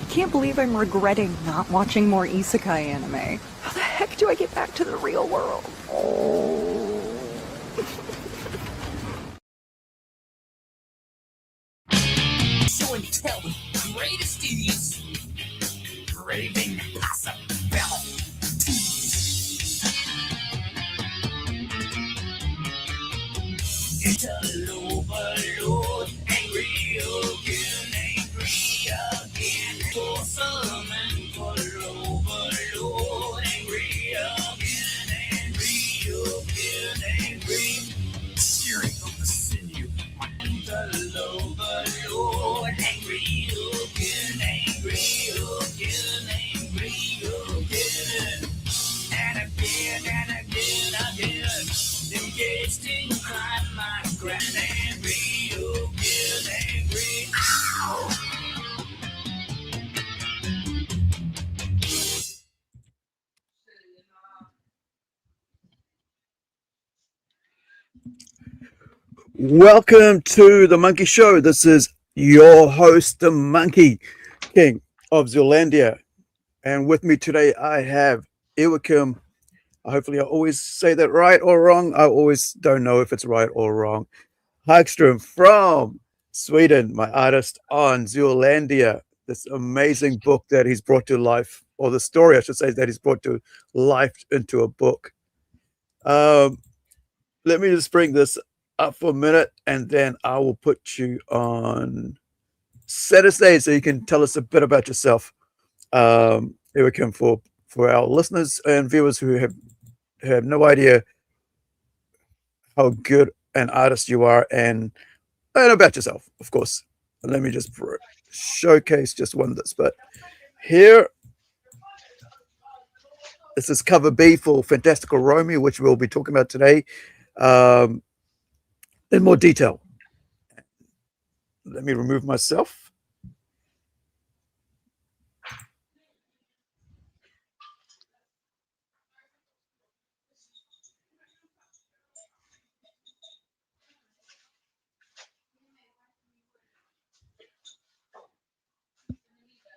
Can't believe I'm regretting not watching more Isekai anime. How the heck do I get back to the real world? Oh. Show and tell the greatest is craving possibilities. It's overload, angry again, for some and for overload, angry again, searing of the sinew, my mental overload, angry again, and again, engaged in crime, my grand, angry again, ow! Welcome to the Monkey Show. This is your host, the Monkey King of Zeolandia. And with me today, I have Iwakim. Hopefully, I always say that right or wrong. I always don't know if it's right or wrong. Hagström from Sweden, my artist on Zeolandia. This amazing book that he's brought to life, or the story, I should say, that he's brought to life into a book. Let me just bring this up for a minute, and then I will put you on center stage so you can tell us a bit about yourself. Here we come for our listeners and viewers who have no idea how good an artist you are, and about yourself, of course. And let me just showcase just one of this. But here, this is cover B for Fantastical Romi, which we'll be talking about today. In more detail. Let me remove myself.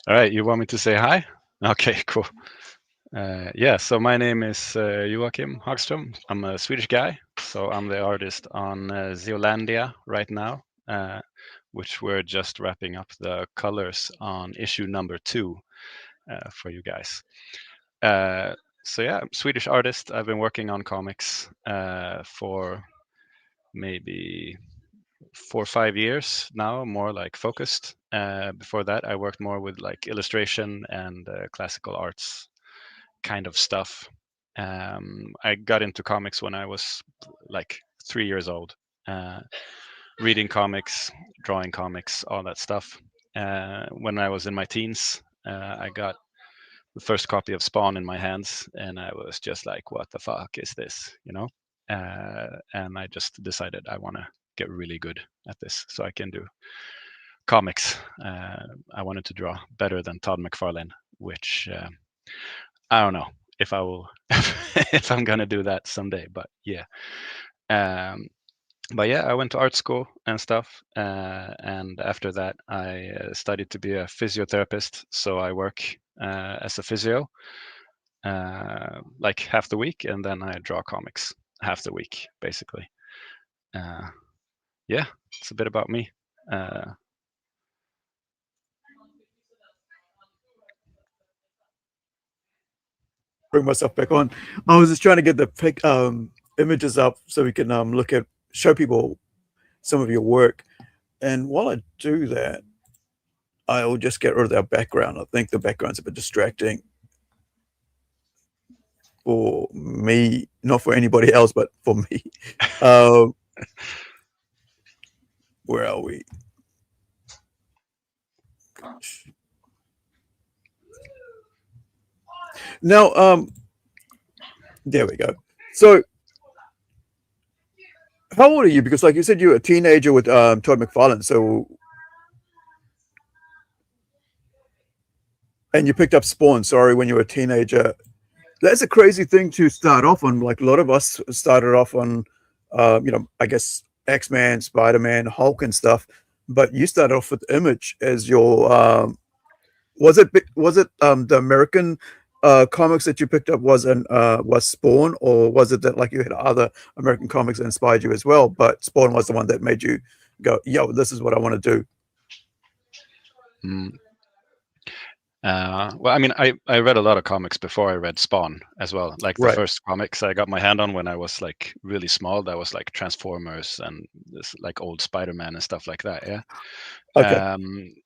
All right, you want me to say hi? Okay, cool. Yeah, so my name is Joachim Hagström. I'm a Swedish guy, so I'm the artist on Zeolandia right now, which we're just wrapping up the colors on issue number 2 for you guys. So yeah, I'm a Swedish artist. I've been working on comics for maybe 4 or 5 years now, more like focused. Before that, I worked more with like illustration and classical arts kind of stuff. I got into comics when I was like 3 years old, reading comics, drawing comics, all that stuff. When I was in my teens, I got the first copy of Spawn in my hands, and I was just like, what the fuck is this, you know? And I just decided I want to get really good at this so I can do comics. I wanted to draw better than Todd McFarlane, which I don't know if I will, if I'm gonna do that someday, but yeah. But yeah, I went to art school and stuff, and after that, I studied to be a physiotherapist. So I work as a physio, like half the week, and then I draw comics half the week, basically. Yeah, it's a bit about me. Bring myself back on. I was just trying to get the images up so we can look at, show people some of your work. And while I do that, I will just get rid of our background. I think the background's a bit distracting for me, not for anybody else, but for me. Where are we? Gosh. Now, there we go. So, how old are you? Because, like you said, you were a teenager with Todd McFarlane. So, and you picked up Spawn. Sorry, when you were a teenager. That's a crazy thing to start off on. Like a lot of us started off on, I guess X-Men, Spider-Man, Hulk, and stuff. But you started off with Image as your Was it the American comics that you picked up was Spawn, or was it that like you had other American comics that inspired you as well, but Spawn was the one that made you go, yo, this is what I want to do? Mm. Well, I mean, I read a lot of comics before I read Spawn as well. Like the Right. first comics I got my hand on when I was like really small, that was like Transformers and this like old Spider-Man and stuff like that. Yeah. Okay.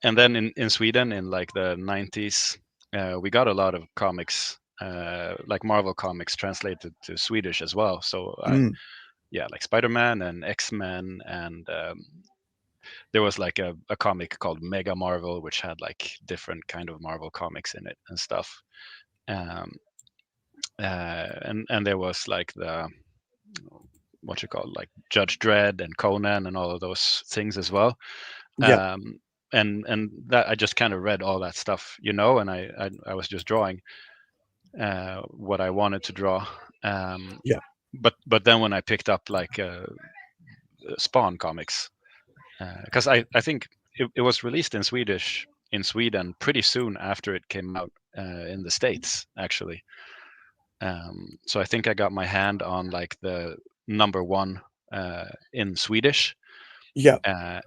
And then in Sweden in like the 90s, we got a lot of comics, like Marvel comics translated to Swedish as well. So Mm. yeah, like Spider-Man and X-Men, and there was like a comic called Mega Marvel, which had like different kind of Marvel comics in it and stuff. Um, and there was like the what you call like Judge Dredd and Conan and all of those things as well. Yeah. And that I just kind of read all that stuff, you know, and I was just drawing what I wanted to draw. Yeah. But then when I picked up like Spawn comics, because I think it was released in Swedish in Sweden pretty soon after it came out in the States, actually. So I think I got my hand on like the #1 in Swedish. Yeah.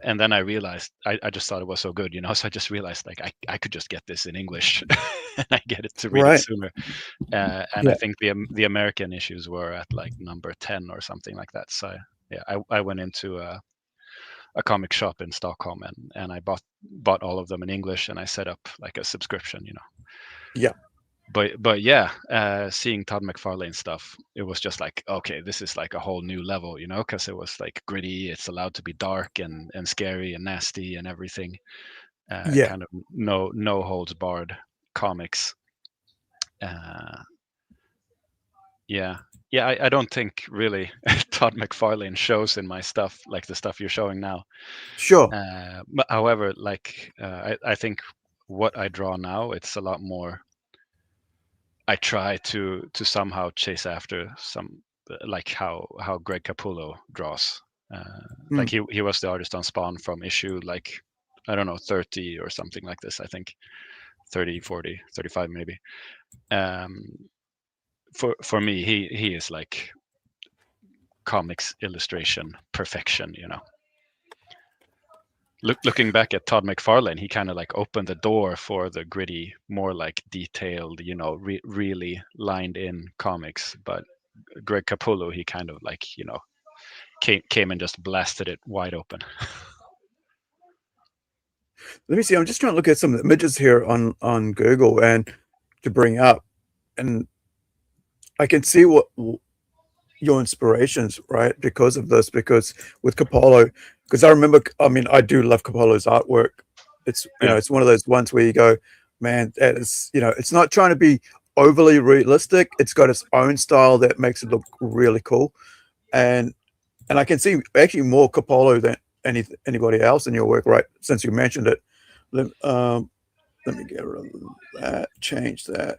And then I realized I just thought it was so good, you know. So I just realized like I could just get this in English and I get it to read it Right. sooner. And Yeah. I think the American issues were at like #10 or something like that. So yeah, I went into a comic shop in Stockholm and I bought all of them in English, and I set up like a subscription, you know. Yeah. But yeah, seeing Todd McFarlane stuff, it was just like, okay, this is like a whole new level, you know, because it was like gritty. It's allowed to be dark and scary and nasty and everything. Yeah. Kind of no holds barred comics. Uh, yeah, yeah. I don't think really Todd McFarlane shows in my stuff like the stuff you're showing now. Sure. But however, like I think what I draw now, it's a lot more. I try to somehow chase after some like how Greg Capullo draws. Like he was the artist on Spawn from issue like I don't know 30 or something like this. I think 30, 40, 35 maybe. For me, he is like comics illustration perfection, you know. Looking back at Todd McFarlane, he kind of like opened the door for the gritty, more like detailed, you know, really lined in comics. But Greg Capullo, he kind of like, you know, came and just blasted it wide open. Let me see. I'm just trying to look at some images here on Google and to bring up, and I can see what your inspirations, right? Because of this, because with Capullo, because I remember, I mean, I do love Capullo's artwork. It's you know, Yeah. it's one of those ones where you go, man, that is, you know, it's not trying to be overly realistic. It's got its own style that makes it look really cool, and I can see actually more Capullo than anybody else in your work, right? Since you mentioned it, let me get rid of that, change that.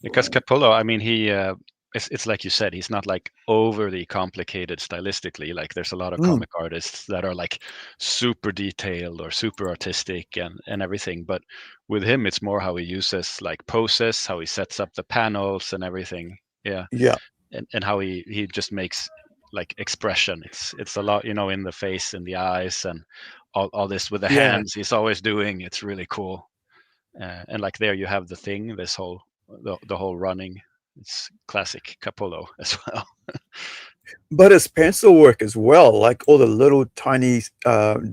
Because Capullo, I mean, it's like you said, he's not like overly complicated stylistically. Like there's a lot of comic artists that are like super detailed or super artistic and everything. But with him, it's more how he uses like poses, how he sets up the panels and everything. Yeah. Yeah. And how he just makes like expression. It's a lot, you know, in the face and the eyes and all this with the Yeah. hands he's always doing. It's really cool. And like there you have the thing, this whole the whole running. It's classic Capullo as well. But his pencil work as well, like all the little tiny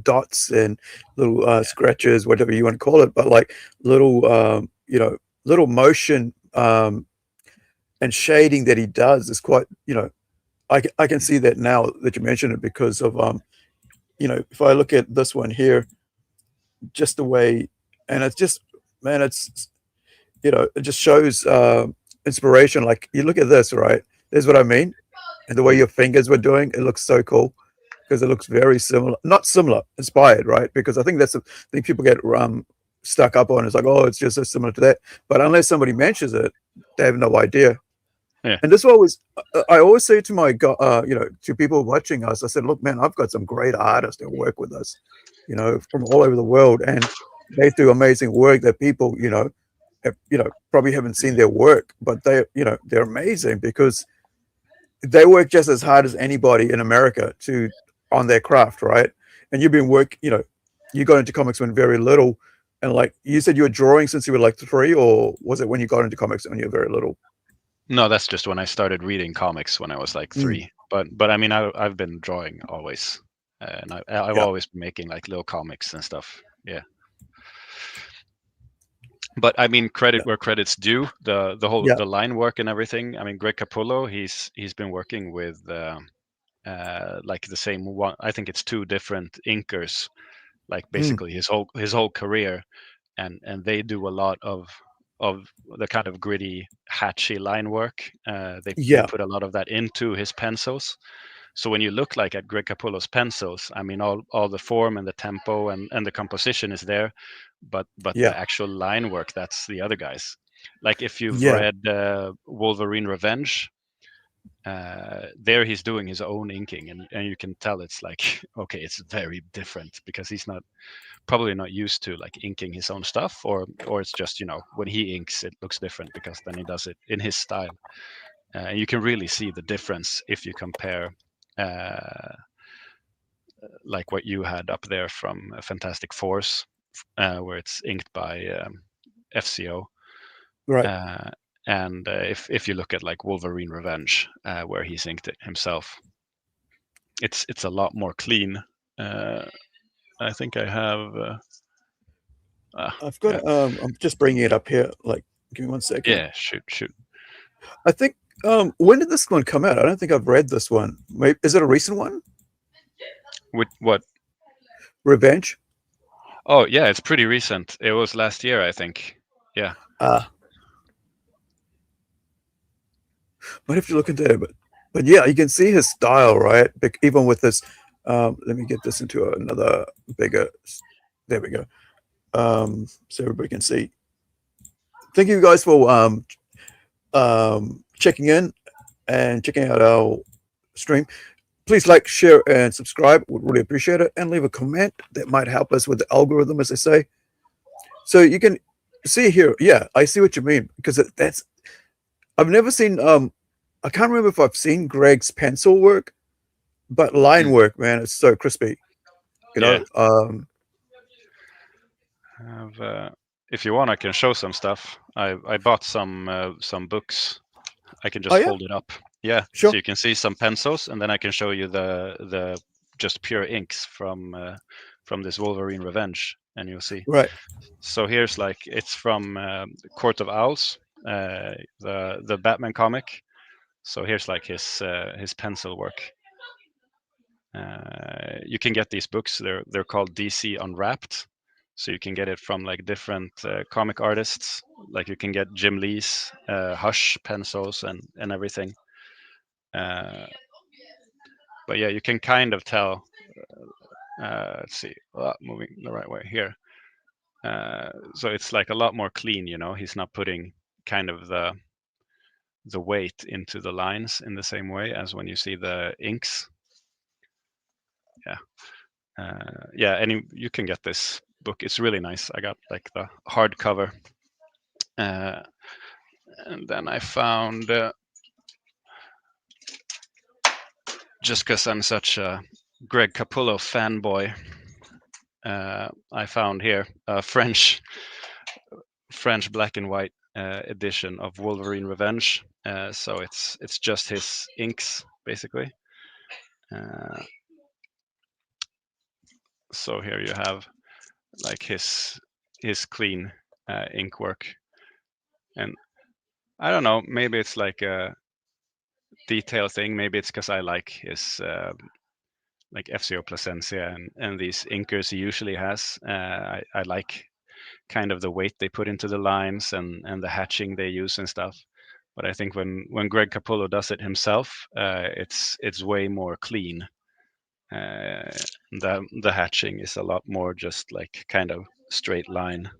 dots and little scratches, whatever you want to call it, but like little, you know, little motion and shading that he does is quite, you know, I can see that now that you mention it because of, you know, if I look at this one here, just the way, and it's just, man, it's, you know, it just shows inspiration. Like you look at this, right? There's what I mean. And the way your fingers were doing, it looks so cool because it looks very similar, not similar, inspired, right? Because I think that's the thing people get stuck up on. It's like, oh, it's just so similar to that. But unless somebody mentions it, they have no idea. Yeah. And this always, I always say to my, you know, to people watching us, I said, look, man, I've got some great artists that work with us, you know, from all over the world. And they do amazing work that people, have, probably haven't seen their work, but they're amazing because they work just as hard as anybody in America to on their craft, right? And you've been you got into comics when very little, and like you said, you were drawing since you were like 3, or was it when you got into comics when you were very little? No, that's just when I started reading comics when I was like Mm, 3. But I mean, I've been drawing always, and I've yeah. always been making like little comics and stuff. Yeah. But I mean, credit Yeah. where credit's due. Yeah. The line work and everything. I mean, Greg Capullo, he's been working with like the same one. I think it's 2 different inkers, like Mm, basically his whole career, and they do a lot of the kind of gritty, hatchy line work. They yeah. put a lot of that into his pencils. So when you look like at Greg Capullo's pencils, I mean, all the form and the tempo and the composition is there, but Yeah. the actual line work, that's the other guys. Like if you've Yeah. read Wolverine Revenge, there he's doing his own inking, and you can tell it's like okay, it's very different because he's not probably not used to like inking his own stuff, or it's just when he inks it looks different because then he does it in his style. And you can really see the difference if you compare uh, like what you had up there from Fantastic Force, where it's inked by FCO. Right. Uh, and if you look at like Wolverine Revenge, where he's inked it himself, it's a lot more clean. Uh, I think I have. I've Yeah, got. I'm just bringing it up here. Like, give me 1 second. yeah. Shoot. I think. When did this one come out? I don't think I've read this one. Maybe, is it a recent one? With what? Revenge. Oh yeah, it's pretty recent. It was last year, I think. Yeah. Ah, might have to look into it, but yeah, you can see his style, right? Even with this. Let me get this into another bigger. There we go. So everybody can see. Thank you guys for checking in and checking out our stream. Please like, share, and subscribe. Would really appreciate it. And leave a comment that might help us with the algorithm, as they say. So you can see here. Yeah, I see what you mean because that's. I've never seen. I can't remember if I've seen Greg's pencil work, but line Mm. work, man, it's so crispy. You Yeah. know. If you want, I can show some stuff. I bought some books. I can Oh just yeah, hold it up. Yeah, so sure. you can see some pencils, and then I can show you the just pure inks from this Wolverine Revenge, and you'll see. Right. So here's like it's from Court of Owls, the Batman comic. So here's like his pencil work. You can get these books. They're called DC Unwrapped. So you can get it from like different comic artists. Like you can get Jim Lee's Hush pencils and everything. Uh, but yeah, you can kind of tell. Let's see, moving the right way here. So it's like a lot more clean. He's not putting kind of the weight into the lines in the same way as when you see the inks. Yeah. Yeah, and you can get this book. It's really nice. I got like the hardcover, and then I found just because I'm such a Greg Capullo fanboy, I found here a French black and white edition of Wolverine Revenge. So it's just his inks basically. Uh, so here you have like his clean ink work, and I don't know, maybe it's like a detail thing. Maybe it's because I like his like FCO Placencia and these inkers he usually has. I like kind of the weight they put into the lines and the hatching they use and stuff. But I think when Greg Capullo does it himself, it's way more clean. Uh, the hatching is a lot more just like kind of straight line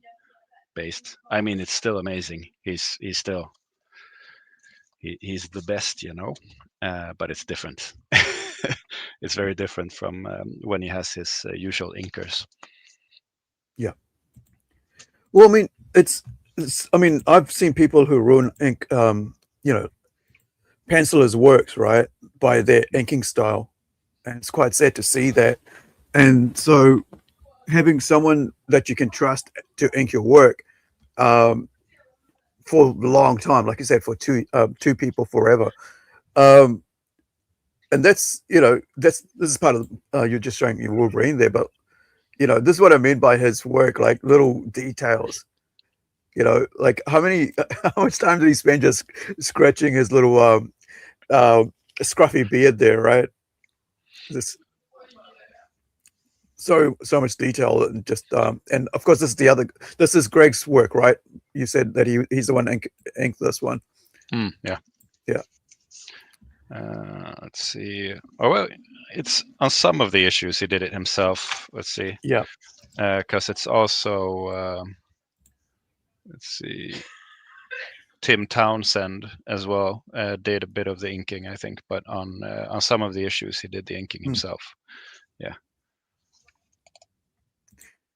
based. I mean, it's still amazing. He's still he's the best, but it's different. It's very different from when he has his usual inkers. Yeah. Well, I mean, it's. I mean, I've seen people who ruin ink. You know, pencilers' works, right, by their inking style, and it's quite sad to see that. And so, having someone that you can trust to ink your work um, for a long time, like you said, for two people forever, um, and that's that's this is part of you're just showing your Wolverine there, but this is what I mean by his work, like little details. Like how much time did he spend just scratching his little uh, scruffy beard there, right? This so much detail and just and of course this is Greg's work, right? You said that he's the one inked this one. Yeah. Yeah. Let's see. Oh well, it's on some of the issues he did it himself. Let's see. Yeah. Because it's also let's see. Tim Townsend as well did a bit of the inking, I think, but on some of the issues he did the inking himself. Yeah.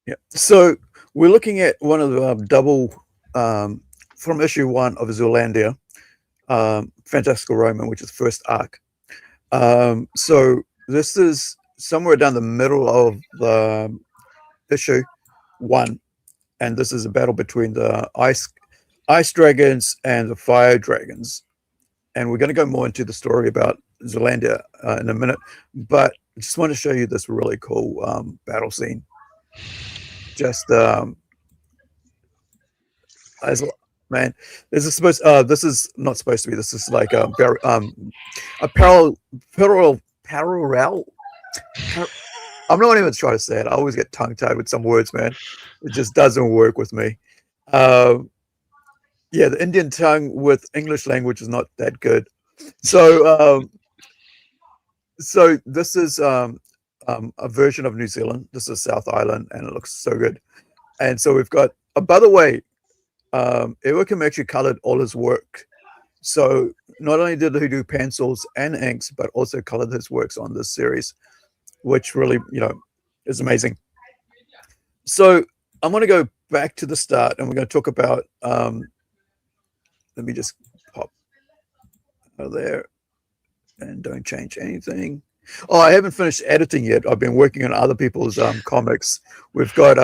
Yeah. So we're looking at one of the double from issue 1 of Zeolandia, Fantastical Romi, which is first arc. So this is somewhere down the middle of the issue 1, and this is a battle between the ice dragons and the fire dragons. And we're going to go more into the story about Zeolandia in a minute, but I just want to show you this really cool battle scene. Just as man, this is not supposed to be. This is like a parallel. I'm not even trying to say it. I always get tongue tied with some words, man. It just doesn't work with me. Yeah, the Indian tongue with English language is not that good. So, so this is a version of New Zealand. This is South Island, and it looks so good. And so we've got. By the way, Iwakam actually colored all his work. So not only did he do pencils and inks, but also colored his works on this series, which really, is amazing. So I'm going to go back to the start, and we're going to talk about. Let me just pop there, and don't change anything. Oh, I haven't finished editing yet. I've been working on other people's comics. We've got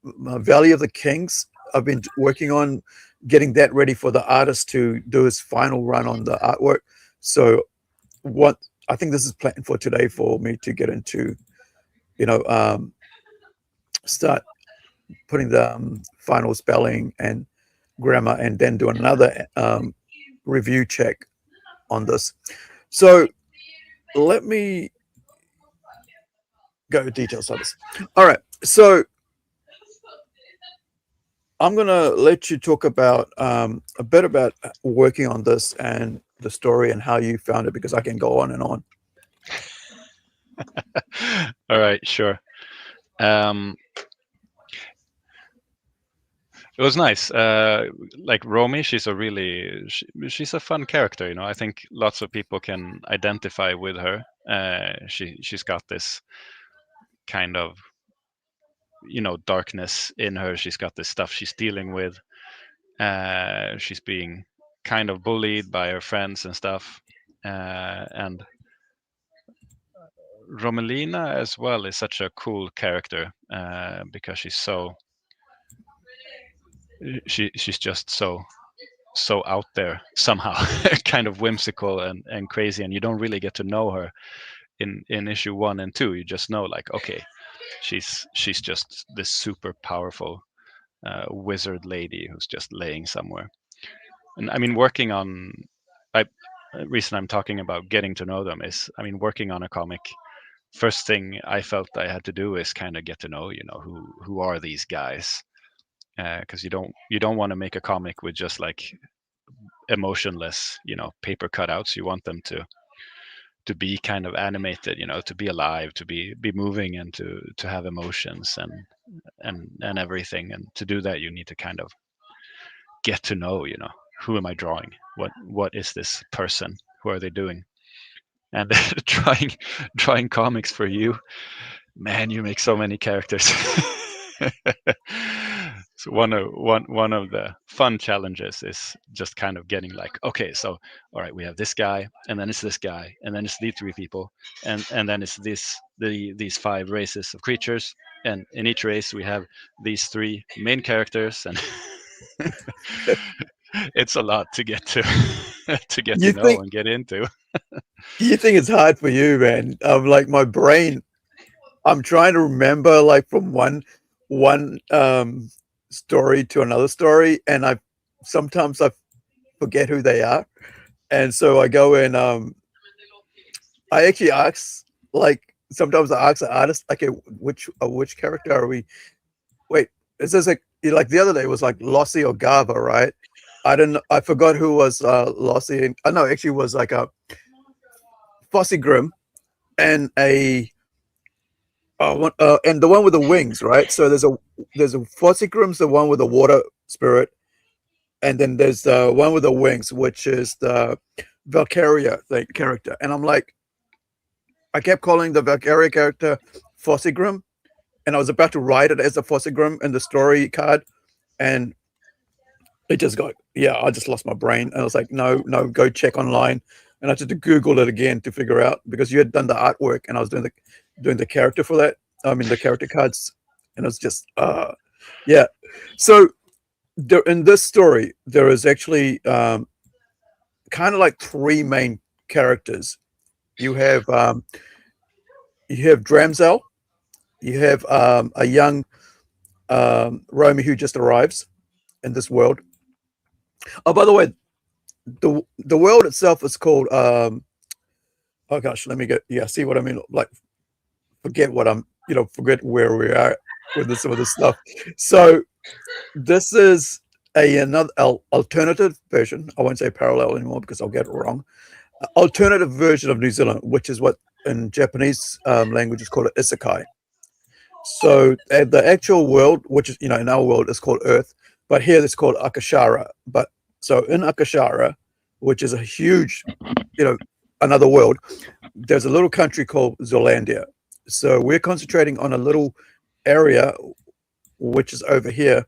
Valley of the Kings. I've been working on getting that ready for the artist to do his final run on the artwork. So what I think this is planned for today for me to get into, start putting the final spelling and grammar, and then do another review check on this. So let me go details of this. All right. So I'm going to let you talk about a bit about working on this and the story and how you found it, because I can go on and on. All right, sure. It was nice. Like Romi, she's a fun character. I think lots of people can identify with her. She's got this kind of darkness in her. She's got this stuff she's dealing with. She's being kind of bullied by her friends and stuff. And Romelina as well is such a cool character because she's just so out there somehow, kind of whimsical and crazy, and you don't really get to know her in issue 1 and 2. You just know, like, okay, she's just this super powerful wizard lady who's just laying somewhere. And I mean, reason I'm talking about getting to know them is, I mean, working on a comic, first thing I felt I had to do is kind of get to know, who are these guys, because you don't want to make a comic with just like emotionless, paper cutouts. You want them to be kind of animated, to be alive, to be moving, and to have emotions and everything. And to do that, you need to kind of get to know, who am I drawing? What is this person? Who are they doing? And drawing comics for you, man, you make so many characters. So one of the fun challenges is just kind of getting like, okay, so all right, we have this guy, and then it's this guy, and then it's these three people, and then it's these five races of creatures, and in each race we have these three main characters, and it's a lot to get to to get to You know think and get into. you think it's hard for you, man? Like my brain, I'm trying to remember like from one story to another story, and sometimes I forget who they are, and so I go and I actually ask, like sometimes I ask the artist, okay, which character are we? Wait, is this like the other day was like Lossie or Gava, right? I forgot who was Lossie. And, no, actually it was like a Fossey Grim and and the one with the wings, right? So there's a Fossey Grim's the one with the water spirit, and then there's the one with the wings, which is the Valkyria character. And I'm like, I kept calling the Valkyria character Fossey Grim, and I was about to write it as a Fossey Grim in the story card, and it just got, yeah, I just lost my brain. And I was like, no, no, go check online. And I had to Google it again to figure out, because you had done the artwork and I was doing the character for that. I mean the character cards. And it was just yeah. So there, in this story, there is actually kind of like three main characters. You have Dramzel, you have a young Romy who just arrives in this world. Oh, by the way, the world itself is called oh gosh, let me get, yeah, see what I mean, like forget what I'm, forget where we are with some of this stuff. So this is another alternative version. I won't say parallel anymore because I'll get it wrong. Alternative version of New Zealand, which is what in Japanese language is called an Isekai. So the actual world, which is, in our world is called Earth, but here it's called Akashara. But so in Akashara, which is a huge, another world, there's a little country called Zeolandia. So we're concentrating on a little area, which is over here,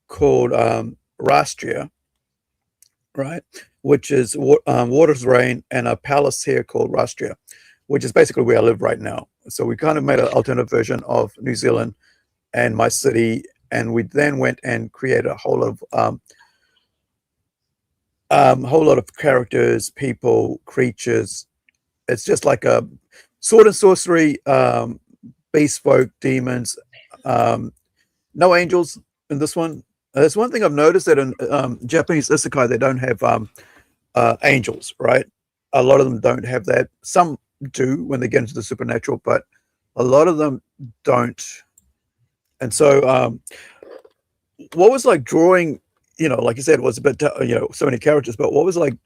called Rastria, right? Which is Water's Reign, and a palace here called Rastria, which is basically where I live right now. So we kind of made an alternate version of New Zealand and my city, and we then went and created a whole lot of characters, people, creatures. It's just like a sword and sorcery, beast folk, demons, no angels in this one. That's one thing I've noticed, that in Japanese isekai they don't have angels, right? A lot of them don't have that. Some do when they get into the supernatural, but a lot of them don't. And so what was like drawing, like you said, it was a bit, so many characters, but what was like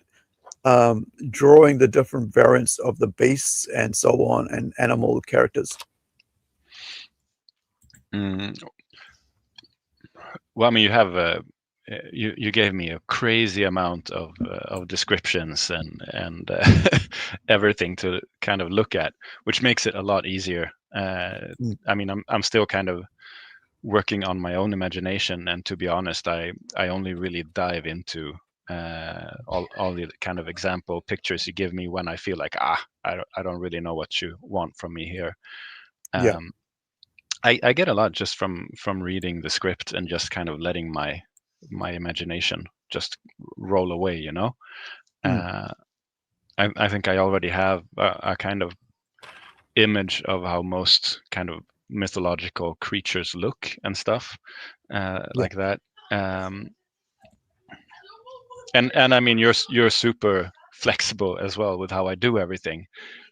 drawing the different variants of the beasts and so on, and animal characters? Well, I mean, you have you gave me a crazy amount of descriptions and everything to kind of look at, which makes it a lot easier. I mean, I'm still kind of working on my own imagination, and to be honest, I only really dive into all the kind of example pictures you give me when I feel like I don't really know what you want from me here. Yeah. I get a lot just from reading the script and just kind of letting my imagination just roll away. I think I already have a kind of image of how most kind of mythological creatures look and stuff like that. And I mean, you're super flexible as well with how I do everything.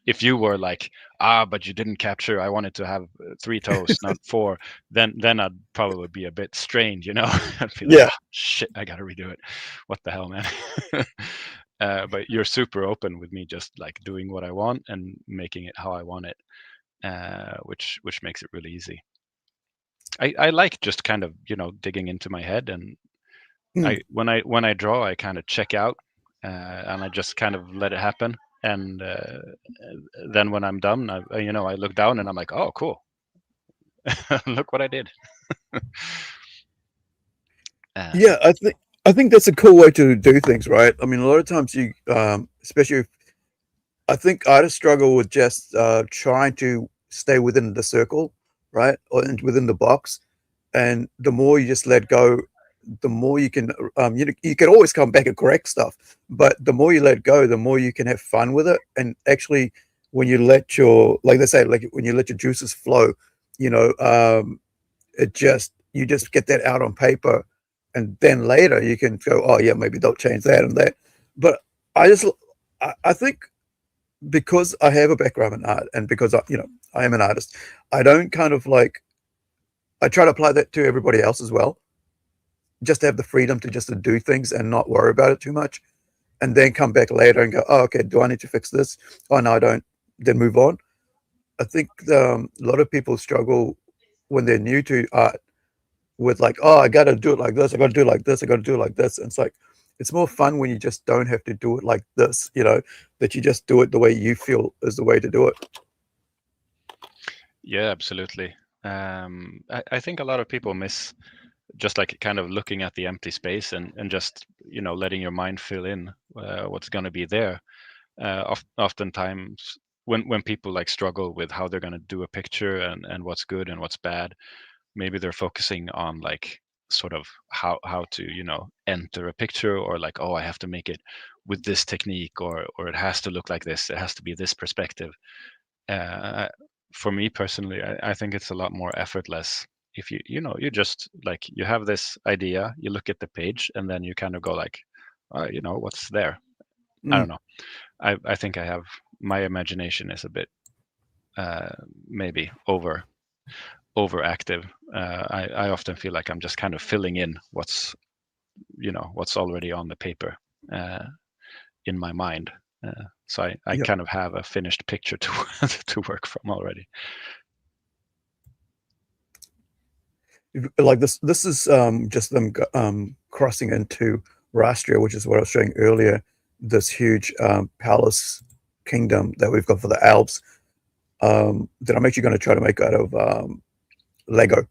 If you were like, but you didn't capture, I wanted to have 3 toes, not 4, then I'd probably be a bit strained, I'd be like, Yeah. shit, I gotta redo it. What the hell, man? But you're super open with me just like doing what I want and making it how I want it, which makes it really easy. I like just kind of, digging into my head, and when I draw, I kind of check out, and I just kind of let it happen. And then when I'm done, I look down and I'm like, oh, cool. Look what I did. Yeah, I think that's a cool way to do things, right? I mean, a lot of times you, especially, I think artists struggle with just trying to stay within the circle, right, or within the box. And the more you just let go, the more you can. You can always come back and correct stuff, but the more you let go, the more you can have fun with it. And actually, when you let your, like they say, like when you let your juices flow, you know, it just you just get that out on paper, and then later you can go, oh yeah, maybe they'll change that and that. But I just, I think because I have a background in art, and because I am an artist, I don't kind of like, I try to apply that to everybody else as well, just to have the freedom to just to do things and not worry about it too much, and then come back later and go, oh, okay, do I need to fix this? Oh no, I don't. Then move on. I think a lot of people struggle when they're new to art with like, oh, I got to do it like this, I got to do it like this, I got to do it like this. And it's like, it's more fun when you just don't have to do it like this, that you just do it the way you feel is the way to do it. Yeah, absolutely. I think a lot of people miss just like kind of looking at the empty space and just letting your mind fill in what's going to be there. Oftentimes when people like struggle with how they're going to do a picture and what's good and what's bad, maybe they're focusing on like sort of how to enter a picture, or like, oh, I have to make it with this technique, or it has to look like this, it has to be this perspective. uh, for me personally, I think it's a lot more effortless if you just like, you have this idea, you look at the page, and then you kind of go like, what's there. I don't Mm, know. I think I have, my imagination is a bit maybe overactive. I often feel like I'm just kind of filling in what's already on the paper uh, in my mind. So I yeah. kind of have a finished picture to to work from already. Like this is just them crossing into Rastria, which is what I was showing earlier, this huge palace kingdom that we've got for the Alps, that I'm actually going to try to make out of Lego.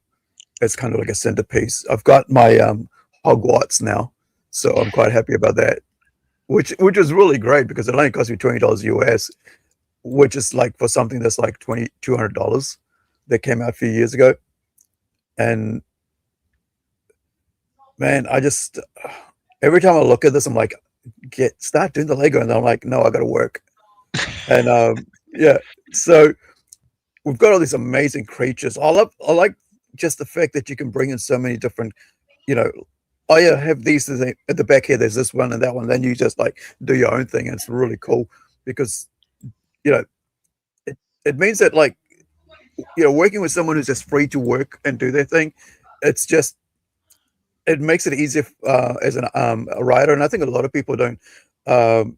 It's kind of like a centerpiece. I've got my Hogwarts now, so I'm quite happy about that. Which is really great because it only cost me $20 US, which is like for something that's like $200 that came out a few years ago. And man, I just every time I look at this, I'm like, start doing the Lego, and I'm like, no, I got to work. And yeah, so we've got all these amazing creatures. I like just the fact that you can bring in so many different, you know, oh yeah, have these at the back here. There's this one and that one. Then you just like do your own thing, and it's really cool because you know it means that like working with someone who's just free to work and do their thing, it's just it makes it easier as a writer. And I think a lot of people don't. Um,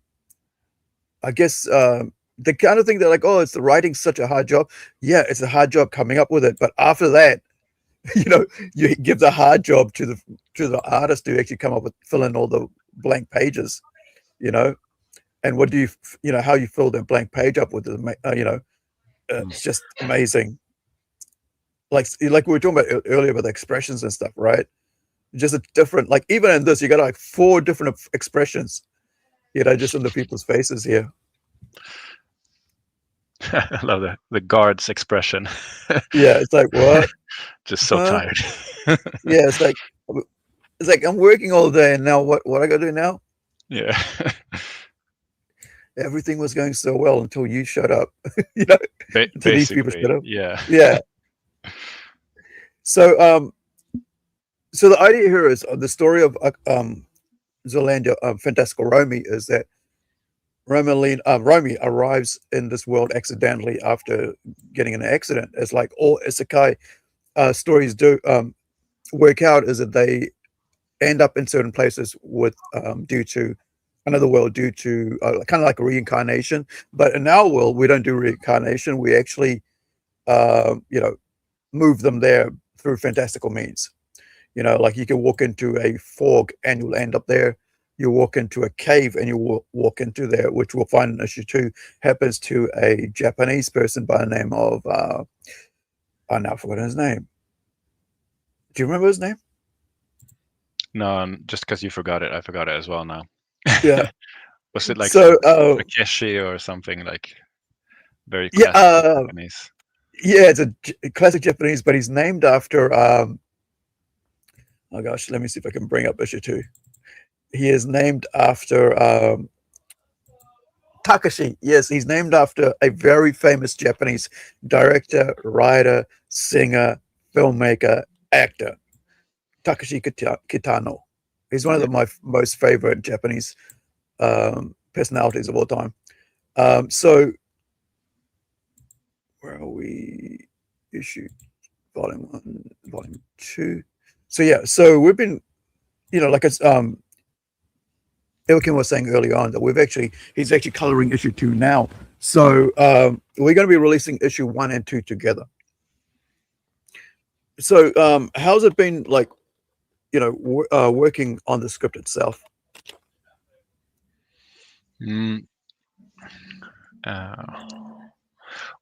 I guess the kind of thing they're like, oh, it's the writing's such a hard job. Yeah, it's a hard job coming up with it, but after that, you know, you give the hard job to the artist to actually come up with fill in all the blank pages, you know. And what do how you fill that blank page up with, Mm. it's just amazing. Like we were talking about earlier about the expressions and stuff, right? Just a different, like even in this, you got like 4 different expressions, just in the people's faces here. I love the guard's expression. Yeah, it's like what? Just so Huh? tired. Yeah, it's like I'm working all day, and now what I got to do now? Yeah. Everything was going so well until you showed up. you know, until these people Basically, showed up. yeah. Yeah. So so the idea here is the story of Zeolandia, Fantastical Romi, is that Romy arrives in this world accidentally after getting in an accident. It's like all Isekai stories do work out, is that they end up in certain places with due to another world, due to kind of like a reincarnation. But in our world, we don't do reincarnation. We actually, move them there through fantastical means. Like you can walk into a fog and you'll end up there. You walk into a cave and you walk into there, which we'll find in issue 2 happens to a Japanese person by the name of I now forgot his name. Do you remember his name? No, just because you forgot it, I forgot it as well now. Yeah. Was it like So Takeshi or something like very yeah, classic Japanese? yeah, it's a classic Japanese, but he's named after oh gosh, let me see if I can bring up issue 2. He is named after Takashi. Yes, he's named after a very famous Japanese director, writer, singer, filmmaker, actor, Takashi Kitano. He's one of my most favorite Japanese personalities of all time. So where are we? Issue volume 1, volume 2. So yeah, so we've been, like it's Ilkin was saying earlier on that he's actually coloring issue 2 now. So we're going to be releasing issue 1 and 2 together. So how's it been like, working on the script itself?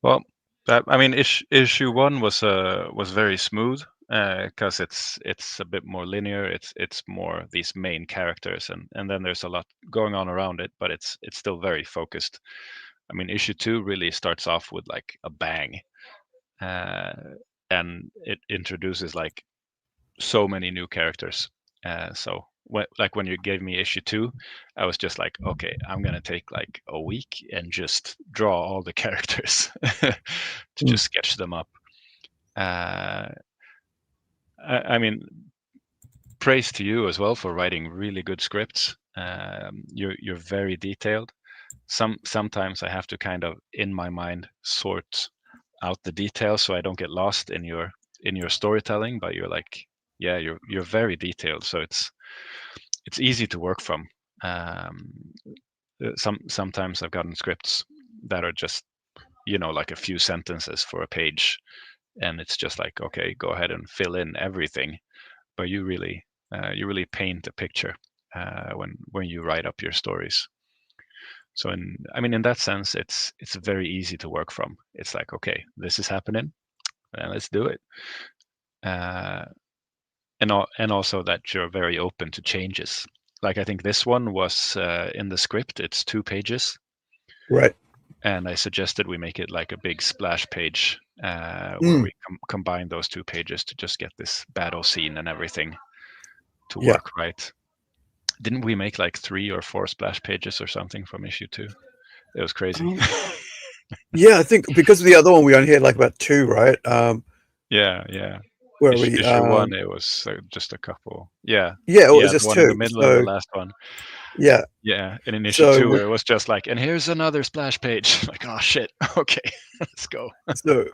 Well, I mean, issue 1 was very smooth because it's a bit more linear. It's more these main characters, and then there's a lot going on around it, but it's still very focused. I mean, issue 2 really starts off with like a bang, and it introduces like so many new characters. So when you gave me issue 2, I was just like, okay, I'm gonna take like a week and just draw all the characters to just sketch them up. I mean, praise to you as well for writing really good scripts. You're very detailed. Sometimes I have to kind of in my mind sort out the details so I don't get lost in your storytelling. But you're like, yeah, you're very detailed, so it's easy to work from. Sometimes I've gotten scripts that are just like a few sentences for a page, and it's just like, okay, go ahead and fill in everything. But you really paint a picture when you write up your stories. So in that sense, it's very easy to work from. It's like, okay, this is happening, and let's do it. And also that you're very open to changes. Like I think this one was in the script, it's 2 pages, Right. and I suggested we make it like a big splash page where we combine those 2 pages to just get this battle scene and everything to work right. Didn't we make like 3 or 4 splash pages or something from issue 2? It was crazy. Yeah, I think because of the other one, we only had like about 2, right? Yeah. Where Issue 1, it was just a couple. Yeah, it was the just one 2. in the middle and the last one. Yeah. Yeah, and in issue So 2, it was just like, and here's another splash page. Like, oh shit, okay, let's go. So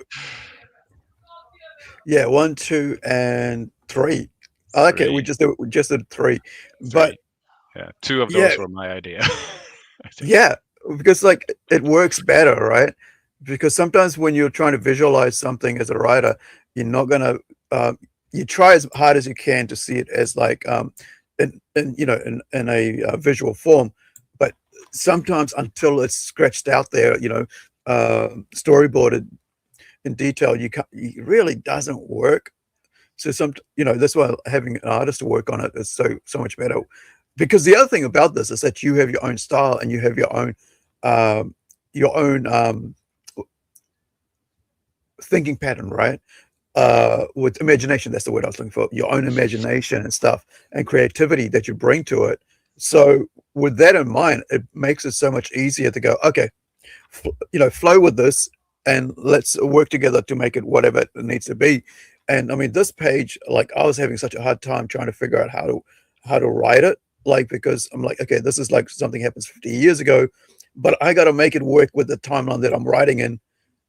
yeah, 1, 2, and 3. Okay, 3. we just did 3. 3. But yeah, 2 of those were my idea. Yeah, because like it works better, right? Because sometimes when you're trying to visualize something as a writer, you're not gonna you try as hard as you can to see it as like in a visual form, but sometimes until it's scratched out there, storyboarded in detail, it really doesn't work. So that's why having an artist to work on it is so much better. Because the other thing about this is that you have your own style and you have your own thinking pattern, right? With imagination, that's the word I was looking for. Your own imagination and stuff and creativity that you bring to it. So with that in mind, it makes it so much easier to go, okay, flow with this and let's work together to make it whatever it needs to be. And I mean, this page, like I was having such a hard time trying to figure out how to write it, like, because I'm like, okay, this is like something happens 50 years ago, but I got to make it work with the timeline that I'm writing in,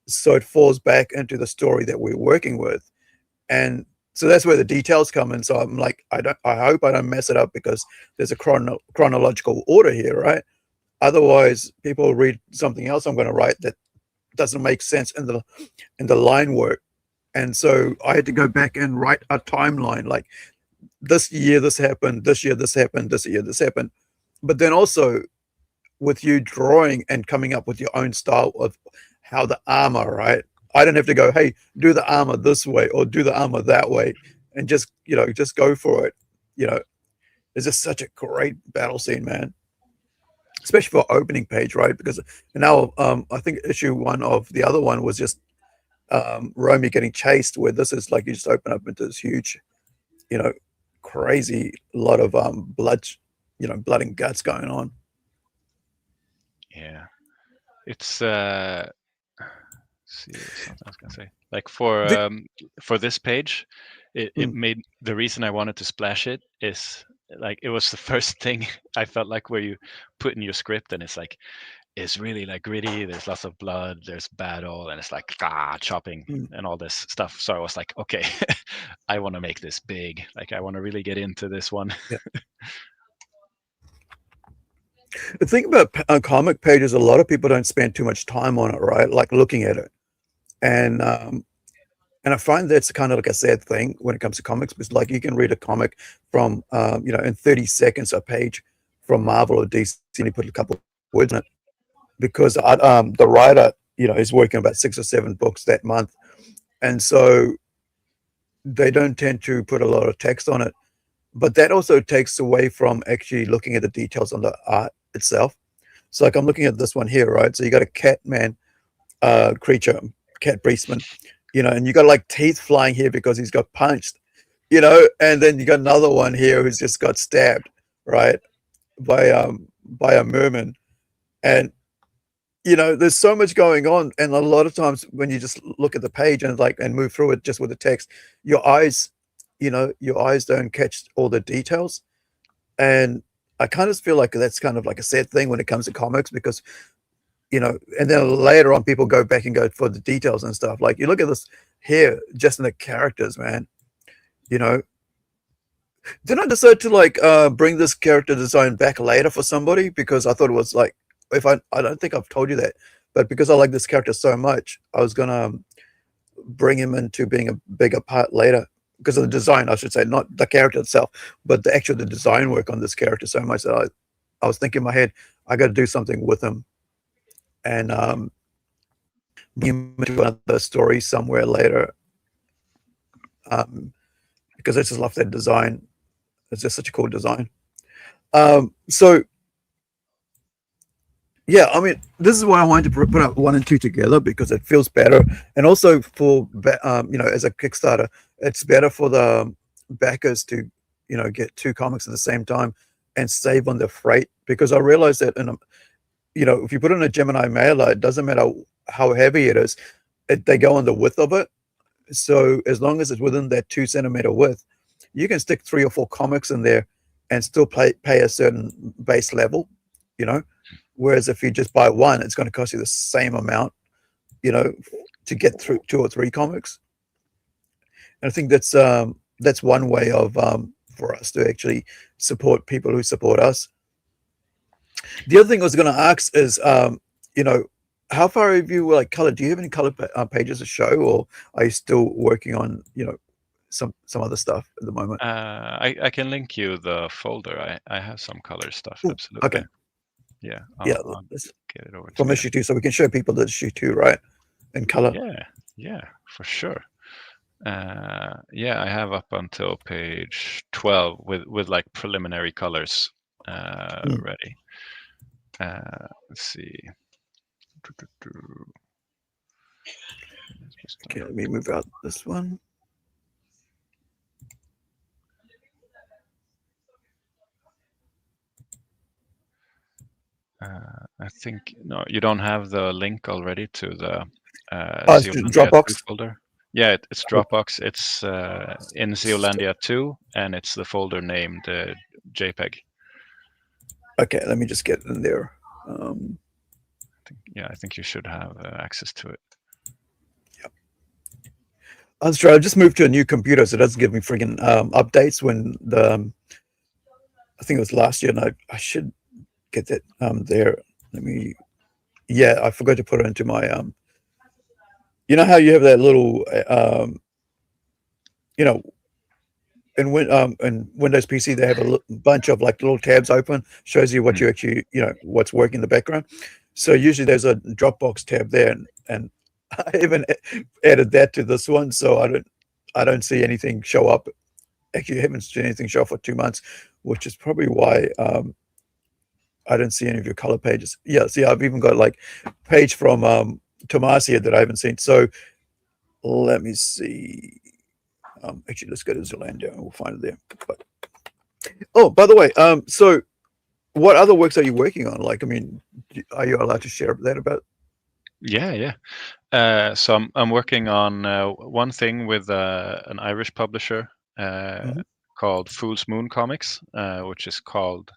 so it falls back into the story that we're working with. And so that's where the details come in. So I'm like, I hope I don't mess it up, because there's a chronological order here, right? Otherwise, people read something else I'm going to write that doesn't make sense in the line work. And so I had to go back and write a timeline, like this year this happened, this year this happened, this year this happened. But then also with you drawing and coming up with your own style of how the armor, right? I don't have to go, hey, do the armor this way or do the armor that way, and just go for it. It's just such a great battle scene, man. Especially for opening page, right? Because now, I think issue one of the other one was just Romy getting chased, where this is like you just open up into this huge, you know, crazy lot of blood, blood and guts going on. Yeah, it's see something I was gonna say. Like The, for this page, it mm, made the reason I wanted to splash it is like it was the first thing I felt like where you put in your script and it's like it's really like gritty. There's lots of blood. There's battle, and it's like chopping mm, and all this stuff. So I was like, okay, I want to make this big. Like I want to really get into this one. yeah. The thing about comic pages, a lot of people don't spend too much time on it, right? Like looking at it, and I find that's kind of like a sad thing when it comes to comics, because like you can read a comic from in 30 seconds a page from Marvel or DC, and you put a couple of words in it, because the writer is working about 6 or 7 books that month, and so they don't tend to put a lot of text on it. But that also takes away from actually looking at the details on the art itself. So like I'm looking at this one here, right? So you got a Catman creature, Cat Beastman, and you got like teeth flying here because he's got punched, and then you got another one here who's just got stabbed, right, by a merman. And there's so much going on, and a lot of times when you just look at the page and move through it just with the text, your eyes don't catch all the details. And I kind of feel like that's kind of like a sad thing when it comes to comics, because and then later on people go back and go for the details and stuff. Like you look at this here, just in the characters, man. Did I decide to like bring this character design back later for somebody, because I thought it was like, if I don't think I've told you that, but because I like this character so much, I was gonna bring him into being a bigger part later, because of the design, I should say, not the character itself, but the design work on this character so much that I was thinking in my head, I got to do something with him, and bring him into another story somewhere later, because I just love that design. It's just such a cool design. So yeah, I mean, this is why I wanted to put up 1 and 2 together, because it feels better, and also for as a Kickstarter, it's better for the backers to get 2 comics at the same time and save on the freight, because I realized that if you put in a Gemini mailer, it doesn't matter how heavy it is, they go on the width of it. So as long as it's within that 2 centimeter width, you can stick 3 or 4 comics in there and still pay a certain base level, whereas if you just buy one, it's going to cost you the same amount, to get through 2 or 3 comics. And I think that's one way of for us to actually support people who support us. The other thing I was going to ask is, how far have you like color? Do you have any color pages to show, or are you still working on some other stuff at the moment? I can link you the folder. I have some color stuff. Ooh, Absolutely. okay. Yeah. Yeah, I'll let's get it over to from you. issue 2, so we can show people the issue 2, right, in color. Yeah, for sure. Yeah, I have up until page 12 with like preliminary colors ready. Let's see. Okay, let me move out this one. I think no, you don't have the link already to the It's Zeolandia 2 Dropbox. folder. Yeah, it's Dropbox. It's in Zeolandia 2, and it's the folder named JPEG. Okay, let me just get in there. I think you should have access to it. Yep. That's right. I just moved to a new computer, so it doesn't give me freaking updates when I think it was last year, and I should get that there. Let me. Yeah, I forgot to put it into my You know how you have that little in Windows PC, they have a bunch of like little tabs open, shows you what you actually, what's working in the background. So usually there's a Dropbox tab there, and I even added that to this one, so I don't see anything show up actually haven't seen anything show for 2 months, which is probably why I didn't see any of your color pages. Yeah, see, I've even got like page from Tomas here that I haven't seen. So let me see. Actually, let's go to Zeolandia and we'll find it there. But, oh, by the way, so what other works are you working on? Like, I mean, are you allowed to share that about? Yeah. So I'm working on one thing with an Irish publisher Mhm. called Fool's Moon Comics, which is called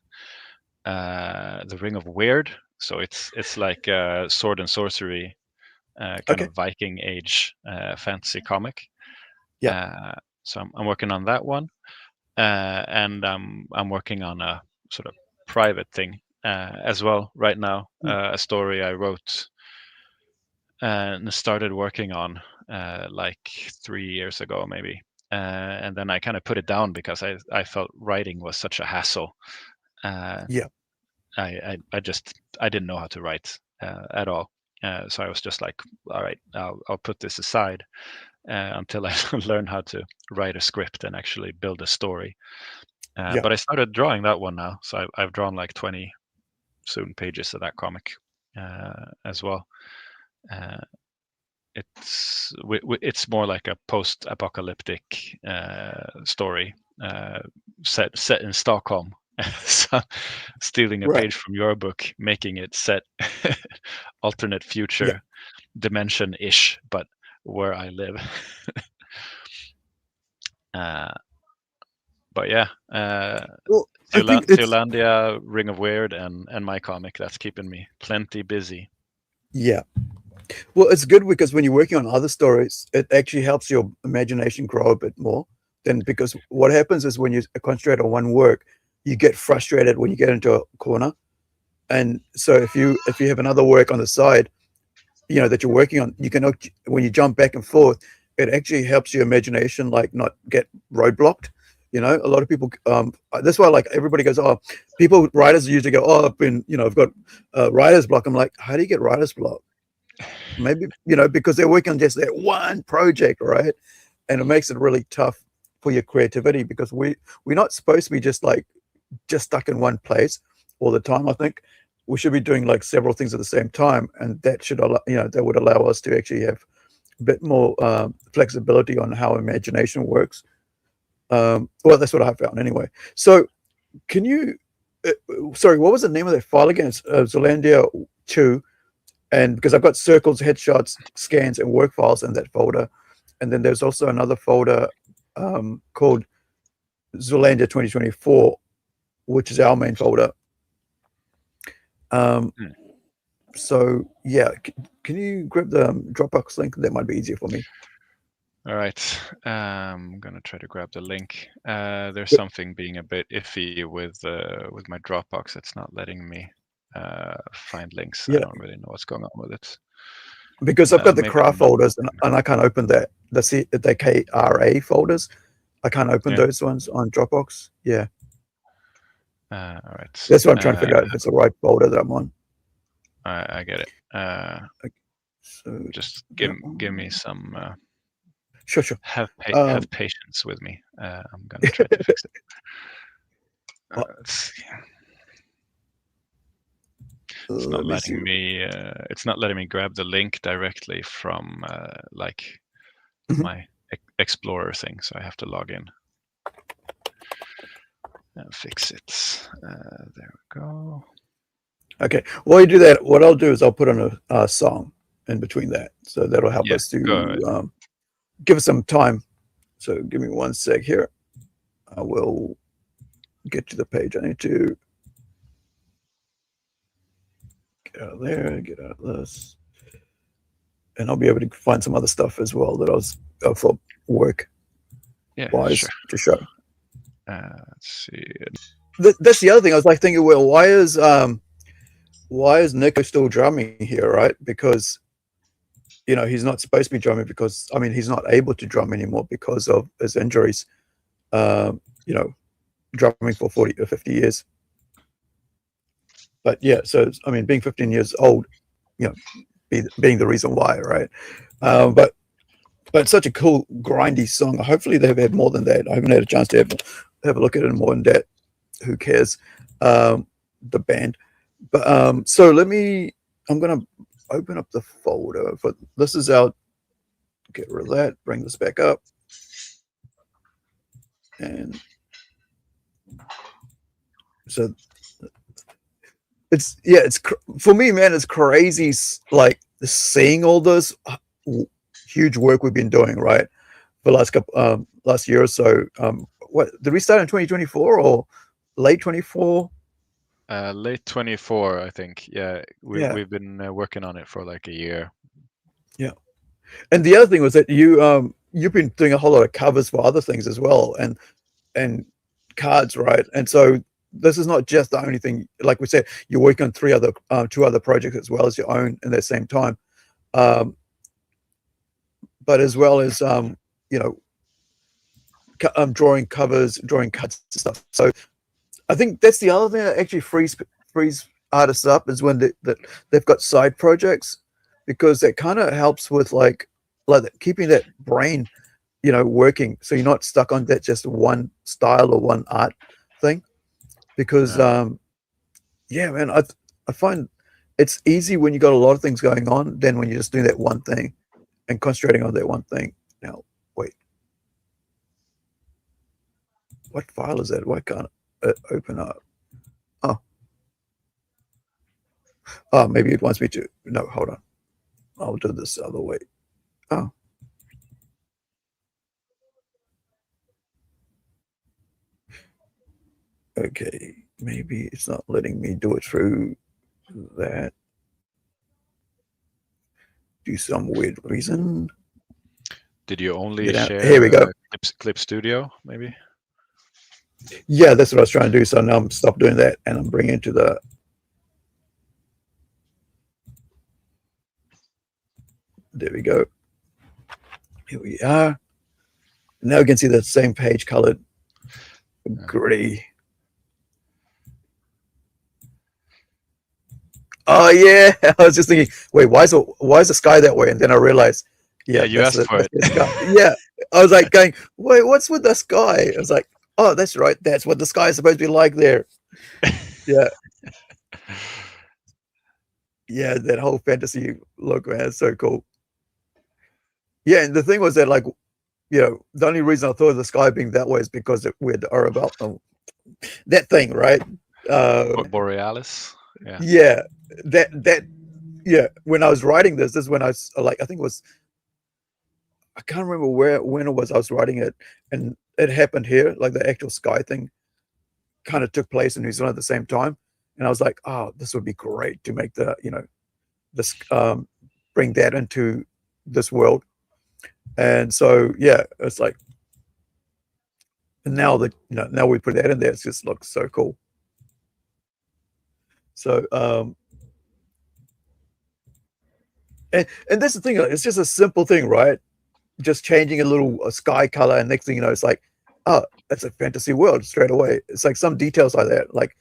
The Ring of Weird. So it's like a sword and sorcery kind Okay. of Viking Age fantasy comic. Yeah. So I'm working on that one, and I'm working on a sort of private thing as well right now. A story I wrote and started working on like 3 years ago, maybe. And then I kind of put it down because I felt writing was such a hassle. Yeah. I just I didn't know how to write at all. So I was just like, all right, I'll put this aside until I learn how to write a script and actually build a story. Yeah. But I started drawing that one now, so I've drawn like 20 soon pages of that comic as well. It's more like a post-apocalyptic story set in Stockholm. So stealing a Right. page from your book, making it set alternate Yeah. future dimension-ish, but where I live. But yeah, Well, I think it's, Zeolandia, Ring of Weird, and my comic, that's keeping me plenty busy. yeah. Well, it's good because when you're working on other stories, it actually helps your imagination grow a bit more. Then, because what happens is when you concentrate on one work, you get frustrated when you get into a corner. And so if you have another work on the side, you know, that you're working on, you can, when you jump back and forth, it actually helps your imagination like not get roadblocked. You know, a lot of people, that's why like everybody goes, oh, people, writers usually go, oh, I've been, you know, I've got writer's block. I'm like, how do you get writer's block? Maybe, you know, because they're working on just that one project, right? And it makes it really tough for your creativity because we're not supposed to be just stuck in one place all the time. I think we should be doing like several things at the same time, and that should allow, you know, that would allow us to actually have a bit more flexibility on how imagination works. Well, that's what I found anyway. So can you sorry, what was the name of that file again? Zeolandia 2. And because I've got circles, headshots, scans, and work files in that folder. And then there's also another folder called Zeolandia 2024, which is our main folder. So yeah, can you grab the Dropbox link? That might be easier for me. All right, I'm gonna try to grab the link. There's something being a bit iffy with my Dropbox. It's not letting me find links. Yeah. I don't really know what's going on with it. Because I've got the Maybe craft folders and I can't open the KRA folders. I can't open those ones on Dropbox. Yeah. All right. That's what I'm trying to figure out if it's the right folder that I'm on. I get it. So just give me some. Sure. Have patience with me. I'm gonna try to fix it. Let's see. It's not letting me. It's not letting me grab the link directly from like my Explorer thing, so I have to log in and fix it. There we go. Okay. While you do that, what I'll do is I'll put on a song in between that, so that'll help us to give us some time. So give me 1 sec here. I will get to the page. I need to get out of there, get out of this, and I'll be able to find some other stuff as well that I was for work wise to show. Let's see. That's the other thing. I was like thinking, well, why is Nico still drumming here, right? Because you know he's not supposed to be drumming because I mean he's not able to drum anymore because of his injuries. You know, drumming for 40 or 50 years. But yeah, so I mean, being 15 years old, you know, being the reason why, right? But But it's such a cool grindy song. Hopefully they've had more than that. I haven't had a chance to have a look at it more than that. Who cares? The band. But so I'm gonna open up the folder for this is our get rid of that, bring this back up. And so it's for me, man, it's crazy like seeing all this huge work we've been doing, right? For last year or so. What did we start in 2024 or late 24? Late 24, I think. Yeah, Yeah. we've been working on it for like a year. Yeah. And the other thing was that you've been doing a whole lot of covers for other things as well, and cards, right? And so this is not just the only thing. Like we said, you're working on two other projects as well as your own in the same time, but as well as you know, drawing covers, drawing cuts and stuff. So I think that's the other thing that actually frees artists up is when they've got side projects, because that kind of helps with like keeping that brain, working. So you're not stuck on that just one style or one art thing. Because yeah, man, I find it's easy when you got a lot of things going on than when you're just doing that one thing and concentrating on that one thing. Now, wait, what file is that? Why can't it open up? Oh, maybe it wants me to. No, hold on. I'll do this other way. Oh. Okay, maybe it's not letting me do it through that. Do some weird reason. Did you only share here we go. Clip Studio, maybe? Yeah, that's what I was trying to do. So now I'm stop doing that and I'm bringing it to the. There we go. Here we are. Now you can see the same page colored gray. Oh yeah, I was just thinking, wait, why is the sky that way? And then I realized, yeah, you asked for it. Yeah, I was like going, wait, what's with the sky? I was like, oh, that's right, that's what the sky is supposed to be like there. Yeah, yeah, that whole fantasy look, man, it's so cool. Yeah, and the thing was that, like, the only reason I thought of the sky being that way is because we are about that thing, right? Borealis. Yeah. Yeah, that yeah. When I was writing this is when I was like, I think it was, I can't remember when it was I was writing it, and it happened here, like the actual sky thing kind of took place in New Zealand at the same time, and I was like, oh, this would be great to make this bring that into this world. And so yeah, it's like, and now that now we put that in there, it just looks so cool. So and that's the thing, it's just a simple thing, right? Just changing a sky color, and next thing you know, it's like, oh, that's a fantasy world straight away. It's like some details like that, like,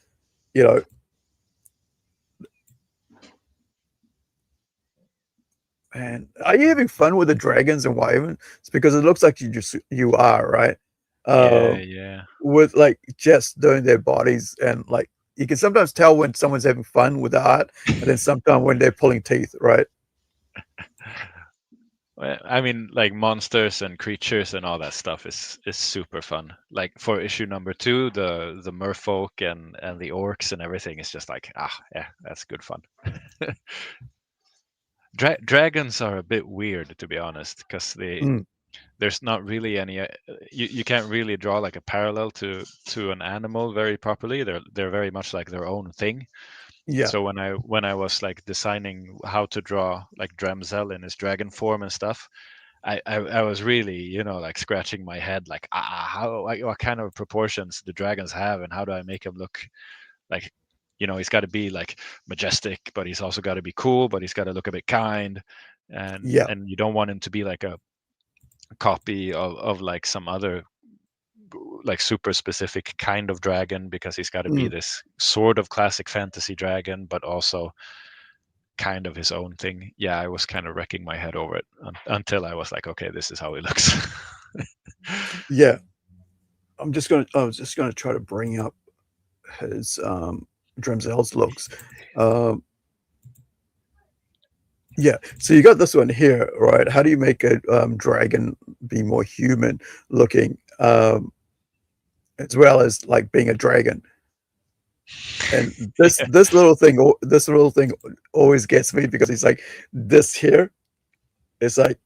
and are you having fun with the dragons and wyvern? It's because it looks like you are, right? Yeah. With like just doing their bodies, and like you can sometimes tell when someone's having fun with the art, and then sometimes when they're pulling teeth, right? I mean, like monsters and creatures and all that stuff is super fun. Like for issue number 2, the merfolk and the orcs and everything is just like, yeah, that's good fun. Dragons are a bit weird, to be honest, because there's not really any. You can't really draw like a parallel to an animal very properly. They're very much like their own thing. Yeah. So when I was like designing how to draw like Dramzel in his dragon form and stuff, I was really like scratching my head like what kind of proportions the dragons have, and how do I make him look like, he's got to be like majestic, but he's also got to be cool, but he's got to look a bit kind, and you don't want him to be like a copy of like some other like super specific kind of dragon, because he's got to be this sort of classic fantasy dragon, but also kind of his own thing, yeah, I was kind of wrecking my head over it until I was like, okay, this is how he looks. Yeah, I was just gonna try to bring up his Dramzel's looks. Um, yeah, so you got this one here, right? How do you make a dragon be more human looking, as well as like being a dragon? And this little thing always gets me because he's like this here. It's like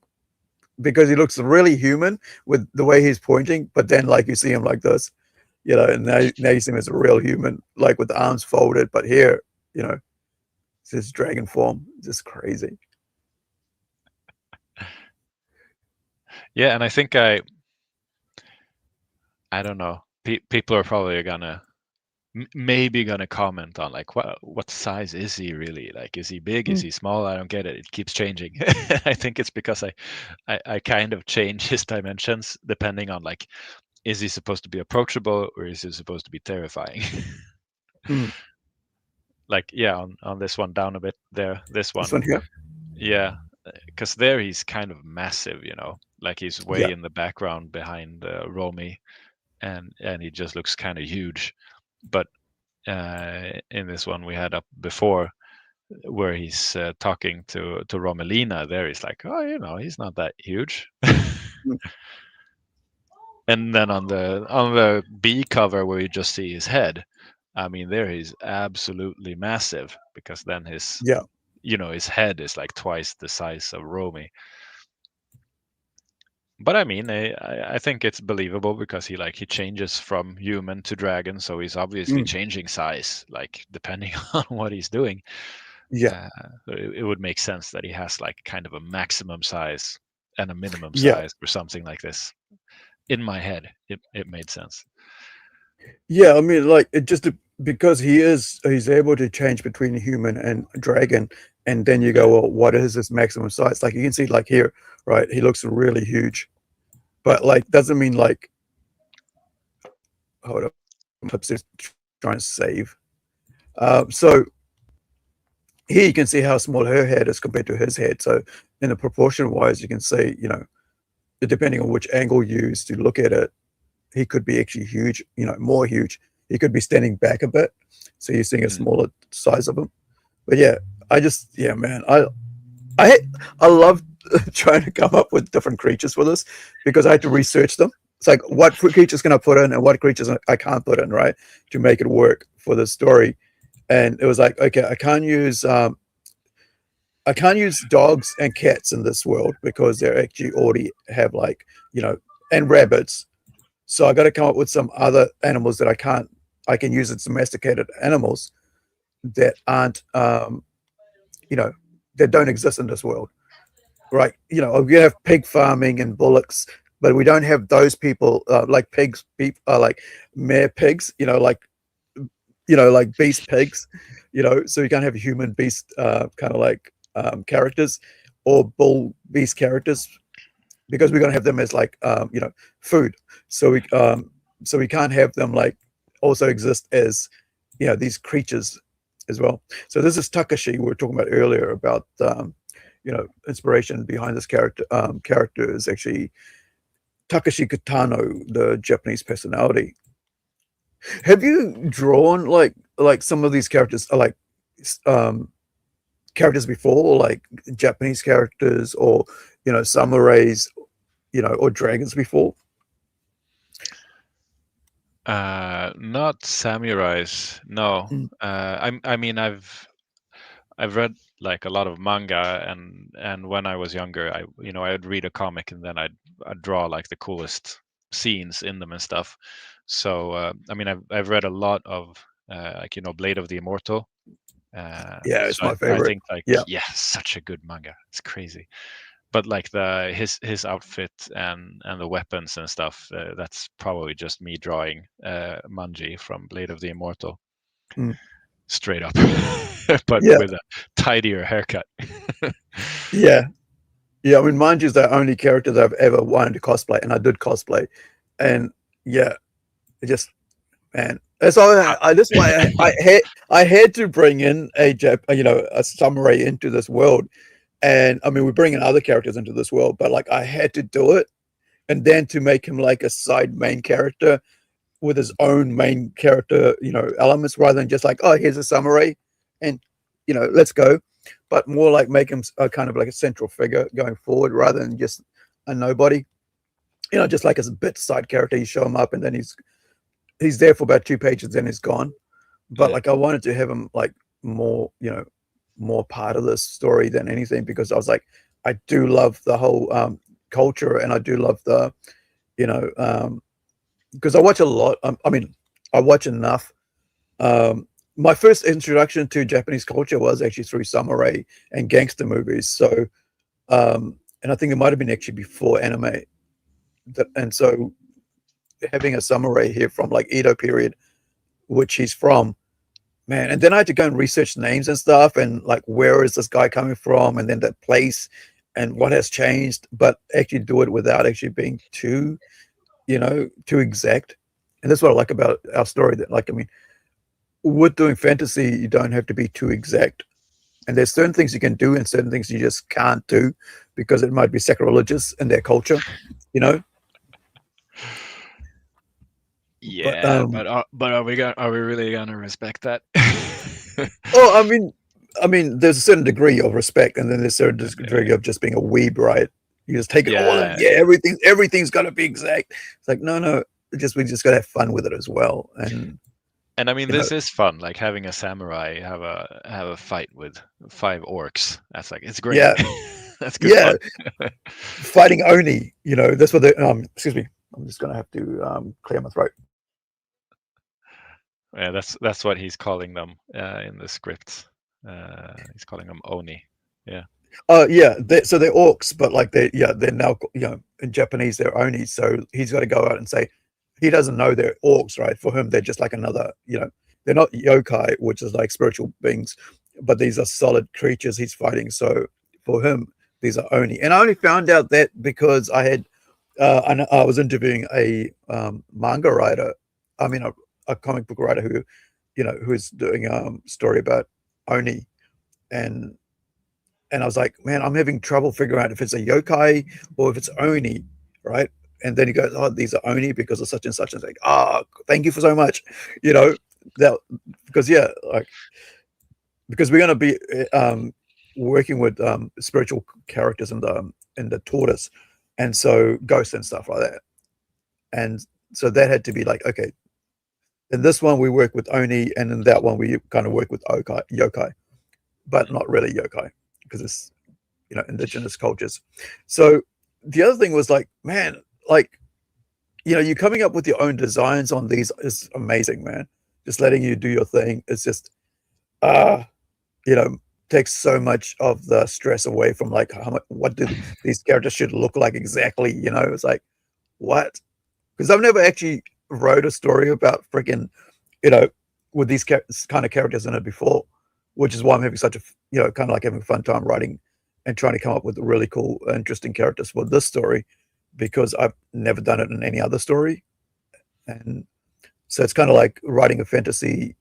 because he looks really human with the way he's pointing, but then like you see him like this, and now you see him as a real human, like with the arms folded, but here, it's his dragon form. It's just crazy. Yeah, and I think I don't know. People are probably gonna maybe gonna comment on like what size is he really? Like, is he big? Is he small? I don't get it. It keeps changing. I think it's because I kind of change his dimensions depending on like, is he supposed to be approachable or is he supposed to be terrifying? Mm. Like, yeah, on this one down a bit there. This This one here. yeah, because there he's kind of massive, like he's way Yeah. in the background behind Romy, and he just looks kind of huge. But in this one we had up before, where he's talking to Romelina, there he's like, oh, he's not that huge. Mm. And then on the B cover where you just see his head, I mean, there he's absolutely massive, because then his Yeah. his head is like twice the size of Romy. But I mean, I think it's believable because he changes from human to dragon, so he's obviously changing size, like depending on what he's doing. Yeah. So it would make sense that he has like kind of a maximum size and a minimum Yeah. size or something like this. In my head, it made sense. Yeah, I mean, like it just because he's able to change between human and dragon, and then you go, well, what is his maximum size? Like you can see, like here, right? He looks really huge, but like doesn't mean like. Hold up, I'm upstairs trying to save. So here you can see how small her head is compared to his head. So in the proportion wise, you can see, depending on which angle you use to look at it, he could be actually huge, more huge. He could be standing back a bit, so you're seeing a smaller size of him. But yeah, man, I love trying to come up with different creatures for this because I had to research them. It's like what creatures can I put in and what creatures I can't put in, right, to make it work for the story. And it was like, okay, I can't use dogs and cats in this world because they actually already have like, and rabbits. So I got to come up with some other animals that I can use as domesticated animals that aren't, that don't exist in this world, right? We have pig farming and bullocks, but we don't have those people like pigs. People are like mare pigs, like beast pigs, So you can't have human beast kind of like characters or bull beast characters because we're gonna have them as like food. So we can't have them like also exist as these creatures as well. So this is Takashi we were talking about earlier about inspiration behind this character. Character is actually Takashi Kitano, the Japanese personality. Have you drawn like some of these characters are like characters before, like Japanese characters or samurais, or dragons before? Not samurais, no. I mean, I've read like a lot of manga, and when I was younger, I'd read a comic and then I'd draw like the coolest scenes in them and stuff. So I mean, I've read a lot of like Blade of the Immortal. Yeah, it's So my favorite. I think like Yeah. such a good manga. It's crazy. But like his outfit and the weapons and stuff, that's probably just me drawing Manji from Blade of the Immortal, straight up, but Yeah. with a tidier haircut. Yeah. I mean, Manji's the only character that I've ever wanted to cosplay, and I did cosplay, and yeah, it just man. And so that's why I had to bring in a samurai into this world. And I mean, we're bringing other characters into this world, but like I had to do it, and then to make him like a side main character with his own main character, elements, rather than just like, oh, here's a samurai, and let's go, but more like make him a kind of like a central figure going forward, rather than just a nobody. Just like as a bit side character, you show him up, and then he's there for about 2 pages, then he's gone. But Yeah. like I wanted to have him like more, more part of this story than anything, because I was like, I do love the whole culture, and I do love the, because I watch a lot. I mean, I watch enough. My first introduction to Japanese culture was actually through samurai and gangster movies. So, and I think it might have been actually before anime. And so, having a samurai here from like Edo period, which he's from, man. And then I had to go and research names and stuff, and like, where is this guy coming from, and then that place, and what has changed. But actually do it without actually being too exact. And that's what I like about our story. That, like, I mean, with doing fantasy, you don't have to be too exact. And there's certain things you can do, and certain things you just can't do, because it might be sacrilegious in their culture, Yeah, but are we really gonna respect that? Oh, I mean, there's a certain degree of respect, and then there's a certain degree of just being a weeb, right? You just take it all in. Yeah, everything's got to be exact. It's like, no, we just got to have fun with it as well. And I mean, this is fun. Like having a samurai have a fight with 5 orcs. That's like, it's great. Yeah, That's good fun. Fighting Oni. That's what they. Excuse me. I'm just gonna have to clear my throat. Yeah, that's what he's calling them in the script. He's calling them Oni. Yeah. Yeah. So they're orcs, but like they're now in Japanese they're Oni. So he's got to go out and say he doesn't know they're orcs, right? For him, they're just like another. They're not yokai, which is like spiritual beings, but these are solid creatures he's fighting. So for him, these are Oni. And I only found out that because I had I was interviewing a manga writer. I mean, a comic book writer who's doing a story about Oni, and I was like, man, I'm having trouble figuring out if it's a yokai or if it's Oni, right? And then he goes, oh, these are Oni because of such and such. And it's like, thank you for so much, that because because we're going to be working with spiritual characters in the tortoise, and so ghosts and stuff like that. And so that had to be like, okay, in this one we work with Oni, and in that one we kind of work with yokai, but not really yokai, because it's indigenous cultures. So the other thing was like, man, like, you coming up with your own designs on these is amazing, man. Just letting you do your thing. It's just takes so much of the stress away from like what do these characters should look like exactly. It's like, what? Because I've never actually wrote a story about freaking with these kind of characters in it before, which is why I'm having such a kind of like having a fun time writing and trying to come up with really cool, interesting characters for this story, because I've never done it in any other story. And so it's kind of like writing a fantasy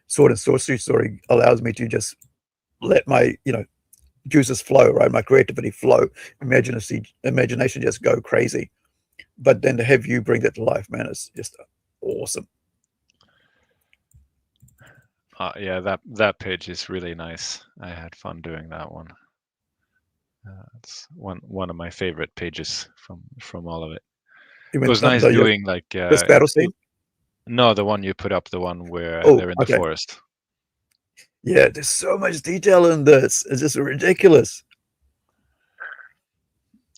sword and sorcery story allows me to just let my juices flow, right? My creativity flow, imagination just go crazy. But then to have you bring that to life, man, is just awesome. Yeah, that page is really nice. I had fun doing that one. It's one of my favorite pages from all of it. It was nice doing like this battle scene. No, the one you put up, the one where they're in the forest. Yeah, there's so much detail in this. It's just ridiculous.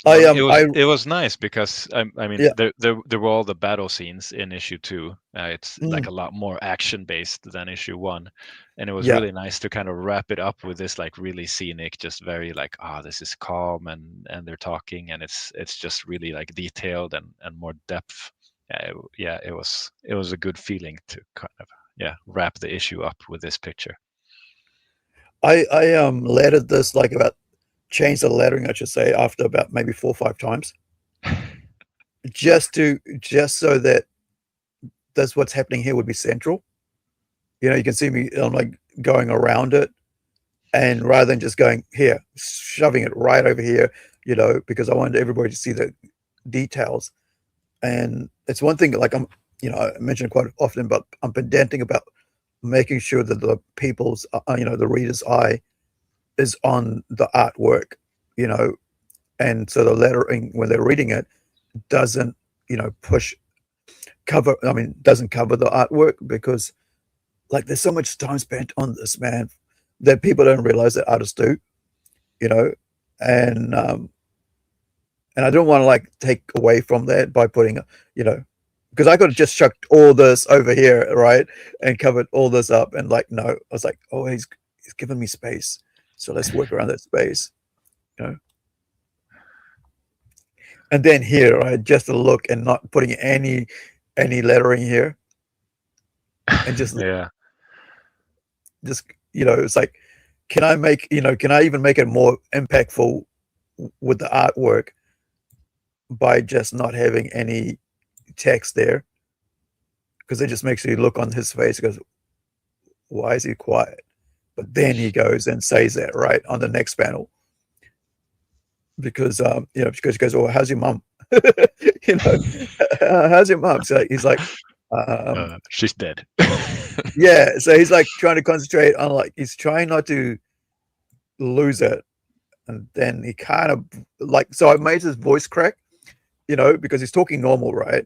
It was nice because I mean, yeah. there were all the battle scenes in issue 2. It's like a lot more action based than issue 1, and it was really nice to kind of wrap it up with this like really scenic, just very like, this is calm, and they're talking, and it's just really like detailed and more depth. It was a good feeling to kind of wrap the issue up with this picture. I lettered this like about. Changed the lettering, I should say, after about maybe 4 or 5 times, just so that this what's happening here would be central. You know, you can see me, I'm like going around it, and rather than just going here, shoving it right over here, you know, because I wanted everybody to see the details. And it's one thing, like I'm, you know, I mention quite often, but I'm pedantic about making sure that the people's, you know, the reader's eye is on the artwork, you know, and so the lettering when they're reading it doesn't, you know, doesn't cover the artwork, because like there's so much time spent on this, man, that people don't realize that artists do, you know, and I don't want to like take away from that by putting, you know, because I could have just chucked all this over here, right, and covered all this up, and like no, I was like, oh, he's giving me space, so let's work around that space, you know. And then here, right, just a look and not putting any lettering here, and just Yeah. you know, it's like, can I even make it more impactful with the artwork by just not having any text there, because it just makes you look on his face, goes, why is he quiet? But then he goes and says that right on the next panel, because you know, because he goes, well, how's your mom? You know, how's your mom? So he's like, she's dead. yeah, so he's like trying to concentrate on, like, he's trying not to lose it, and then he kind of like, so I made his voice crack, you know, because he's talking normal, right?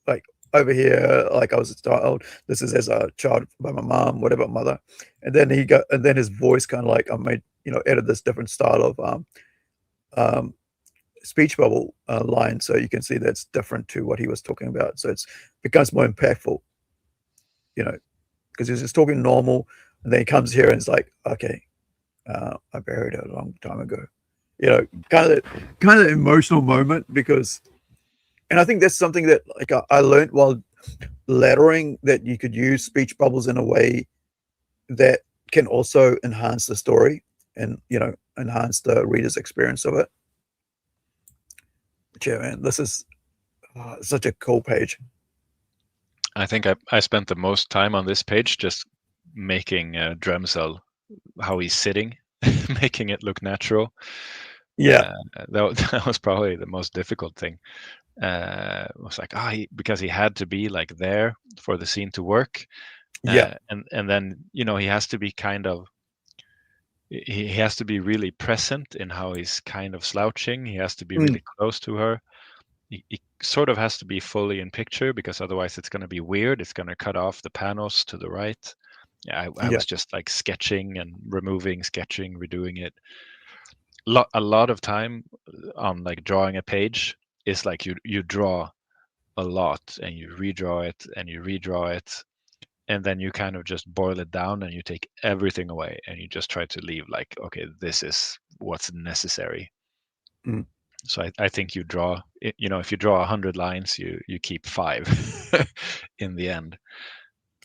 Like over here, like I was told, this is as a child by my mom, whatever, mother, and then his voice kind of like, I made, you know, edit this different style of speech bubble line, so you can see that's different to what he was talking about, so it's becomes more impactful, you know, because he's just talking normal, and then he comes here and it's like, okay, I buried it a long time ago, you know, kind of emotional moment, because, and I think that's something that like I learned while lettering, that you could use speech bubbles in a way that can also enhance the story and, you know, enhance the reader's experience of it. But yeah, man, this is such a cool page. I think I spent the most time on this page just making Dremsel, how he's sitting, making it look natural. Yeah, that was probably the most difficult thing. It was like, because he had to be like there for the scene to work. Yeah. And then, you know, he has to be really present in how he's kind of slouching. He has to be really close to her. He sort of has to be fully in picture, because otherwise it's going to be weird. It's going to cut off the panels to the right. Yeah, I was just like sketching and removing, sketching, redoing it. A lot of time on like drawing a page is like you draw a lot and you redraw it and you redraw it, and then you kind of just boil it down and you take everything away and you just try to leave like, okay, this is what's necessary. So I think you draw, you know, if you draw 100 lines, you keep 5 in the end.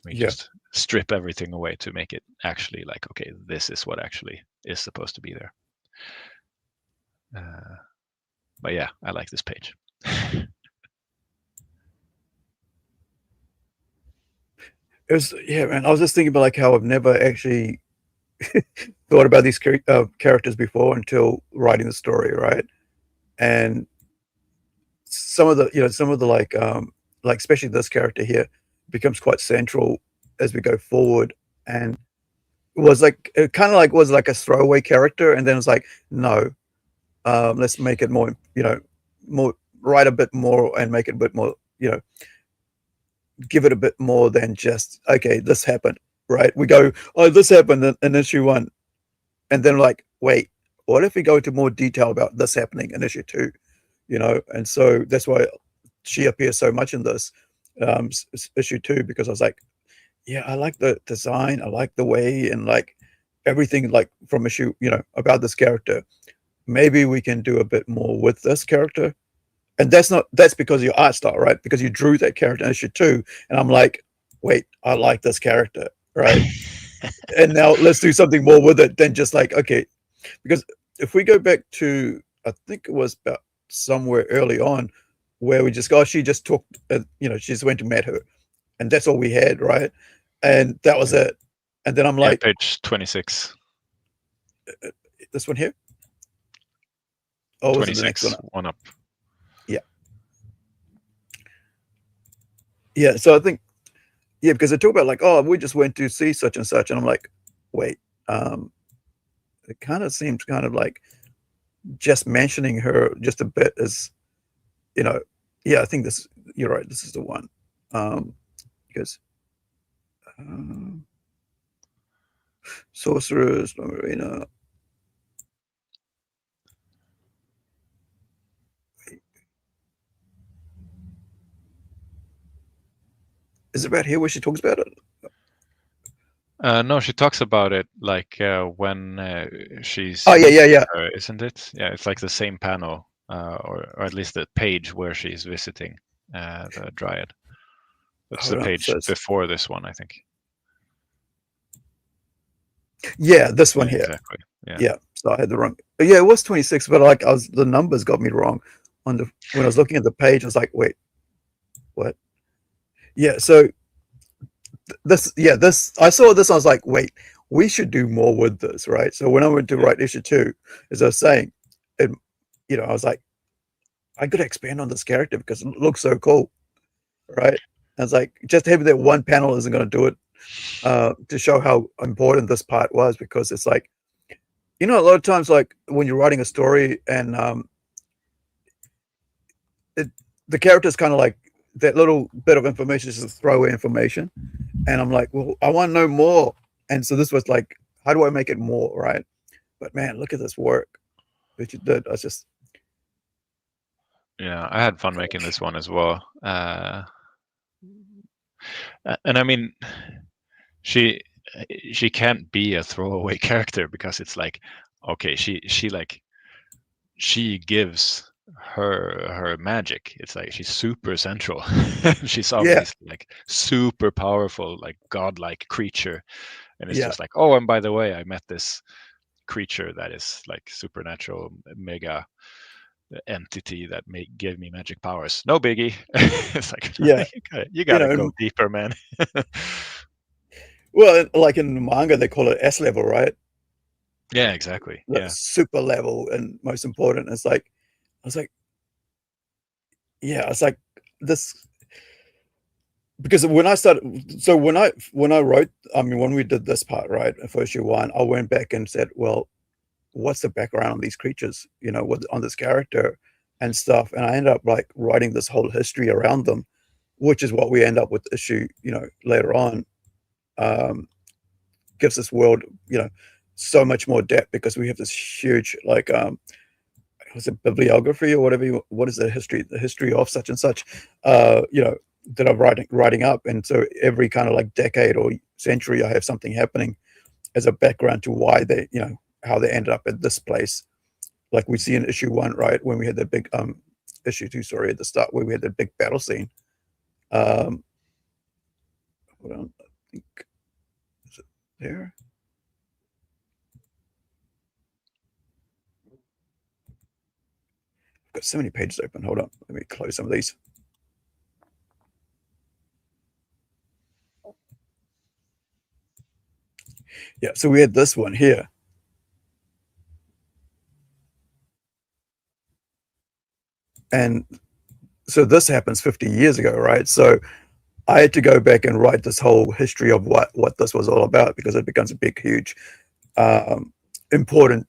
We just strip everything away to make it actually like, okay, this is what actually is supposed to be there. But yeah, I like this page. It was, yeah, man. I was just thinking about like how I've never actually thought about these characters before until writing the story, right? And some of the like especially this character here becomes quite central as we go forward, and was like, it kind of like was like a throwaway character, and then it's like, no, let's make it more, you know, more, write a bit more and make it a bit more, you know, give it a bit more than just, okay, this happened, right? We go, oh, this happened in issue 1, and then like, wait, what if we go into more detail about this happening in issue 2, you know? And so that's why she appears so much in this issue 2, because I was like, yeah, I like the design, I like the way, and like everything like from issue, you know, about this character. Maybe we can do a bit more with this character. And that's because of your art style, right? Because you drew that character in issue 2, and I'm like, wait, I like this character, right? And now let's do something more with it than just like, okay, because if we go back to, I think it was about somewhere early on, where we just go, she just took, she just went and met her, and that's all we had, right? And that was it. And then I'm like, page 26. This one here. Oh, was it the next 26, one? one up. Yeah. So I think, because they talk about like, oh, we just went to see such and such, and I'm like, wait, it kind of seems kind of like just mentioning her just a bit is, I think you're right. This is the one, because sorcerers, Marina. Is it about here where she talks about it? No, she talks about it like when she's. Oh yeah. Isn't it? Yeah, it's like the same panel, or at least the page where she's visiting the Dryad. That's the page before this one, I think. Yeah, this one here. Exactly. Yeah. So I had the wrong. Yeah, it was 26, but like the numbers got me wrong when I was looking at the page. I was like, wait, what? Yeah. So this I saw this. I was like, wait, we should do more with this, right? So when I went to write issue 2, as I was saying, I was like, I could expand on this character because it looks so cool, right? I was like, just having that one panel isn't going to do it, to show how important this part was, because it's like, a lot of times, like when you're writing a story and the character's kind of like that little bit of information is just throwaway information, and I'm like, well, I want to know more. And so this was like, how do I make it more, right? But man, look at this work that you did. I was just, yeah, I had fun making this one as well. And I mean, she can't be a throwaway character, because it's like, okay, she gives her magic. It's like she's super central. She's obviously like super powerful, like godlike creature, and it's just like, oh, and by the way, I met this creature that is like supernatural mega entity that give me magic powers. No biggie. It's like, you gotta go deeper, man. Well, like in manga, they call it S level, right? Yeah, exactly. Super level, and most important. It's like, I was like, it's like this, because when I started, so when I wrote, when we did this part, right, for issue 1, I went back and said, well, what's the background on these creatures, on this character and stuff, and I ended up like writing this whole history around them, which is what we end up with issue, later on. Gives this world, so much more depth, because we have this huge, like, was it bibliography or whatever? What is the history of such and such? That I'm writing up, and so every kind of like decade or century, I have something happening as a background to why they, how they ended up at this place. Like we see in issue 1, right, when we had the big issue 2, sorry, at the start, where we had the big battle scene. Hold on, I think, is it there? I've got so many pages open. Hold on, let me close some of these. Yeah, so we had this one here. And so this happens 50 years ago, right? So I had to go back and write this whole history of what this was all about, because it becomes a big, huge, important,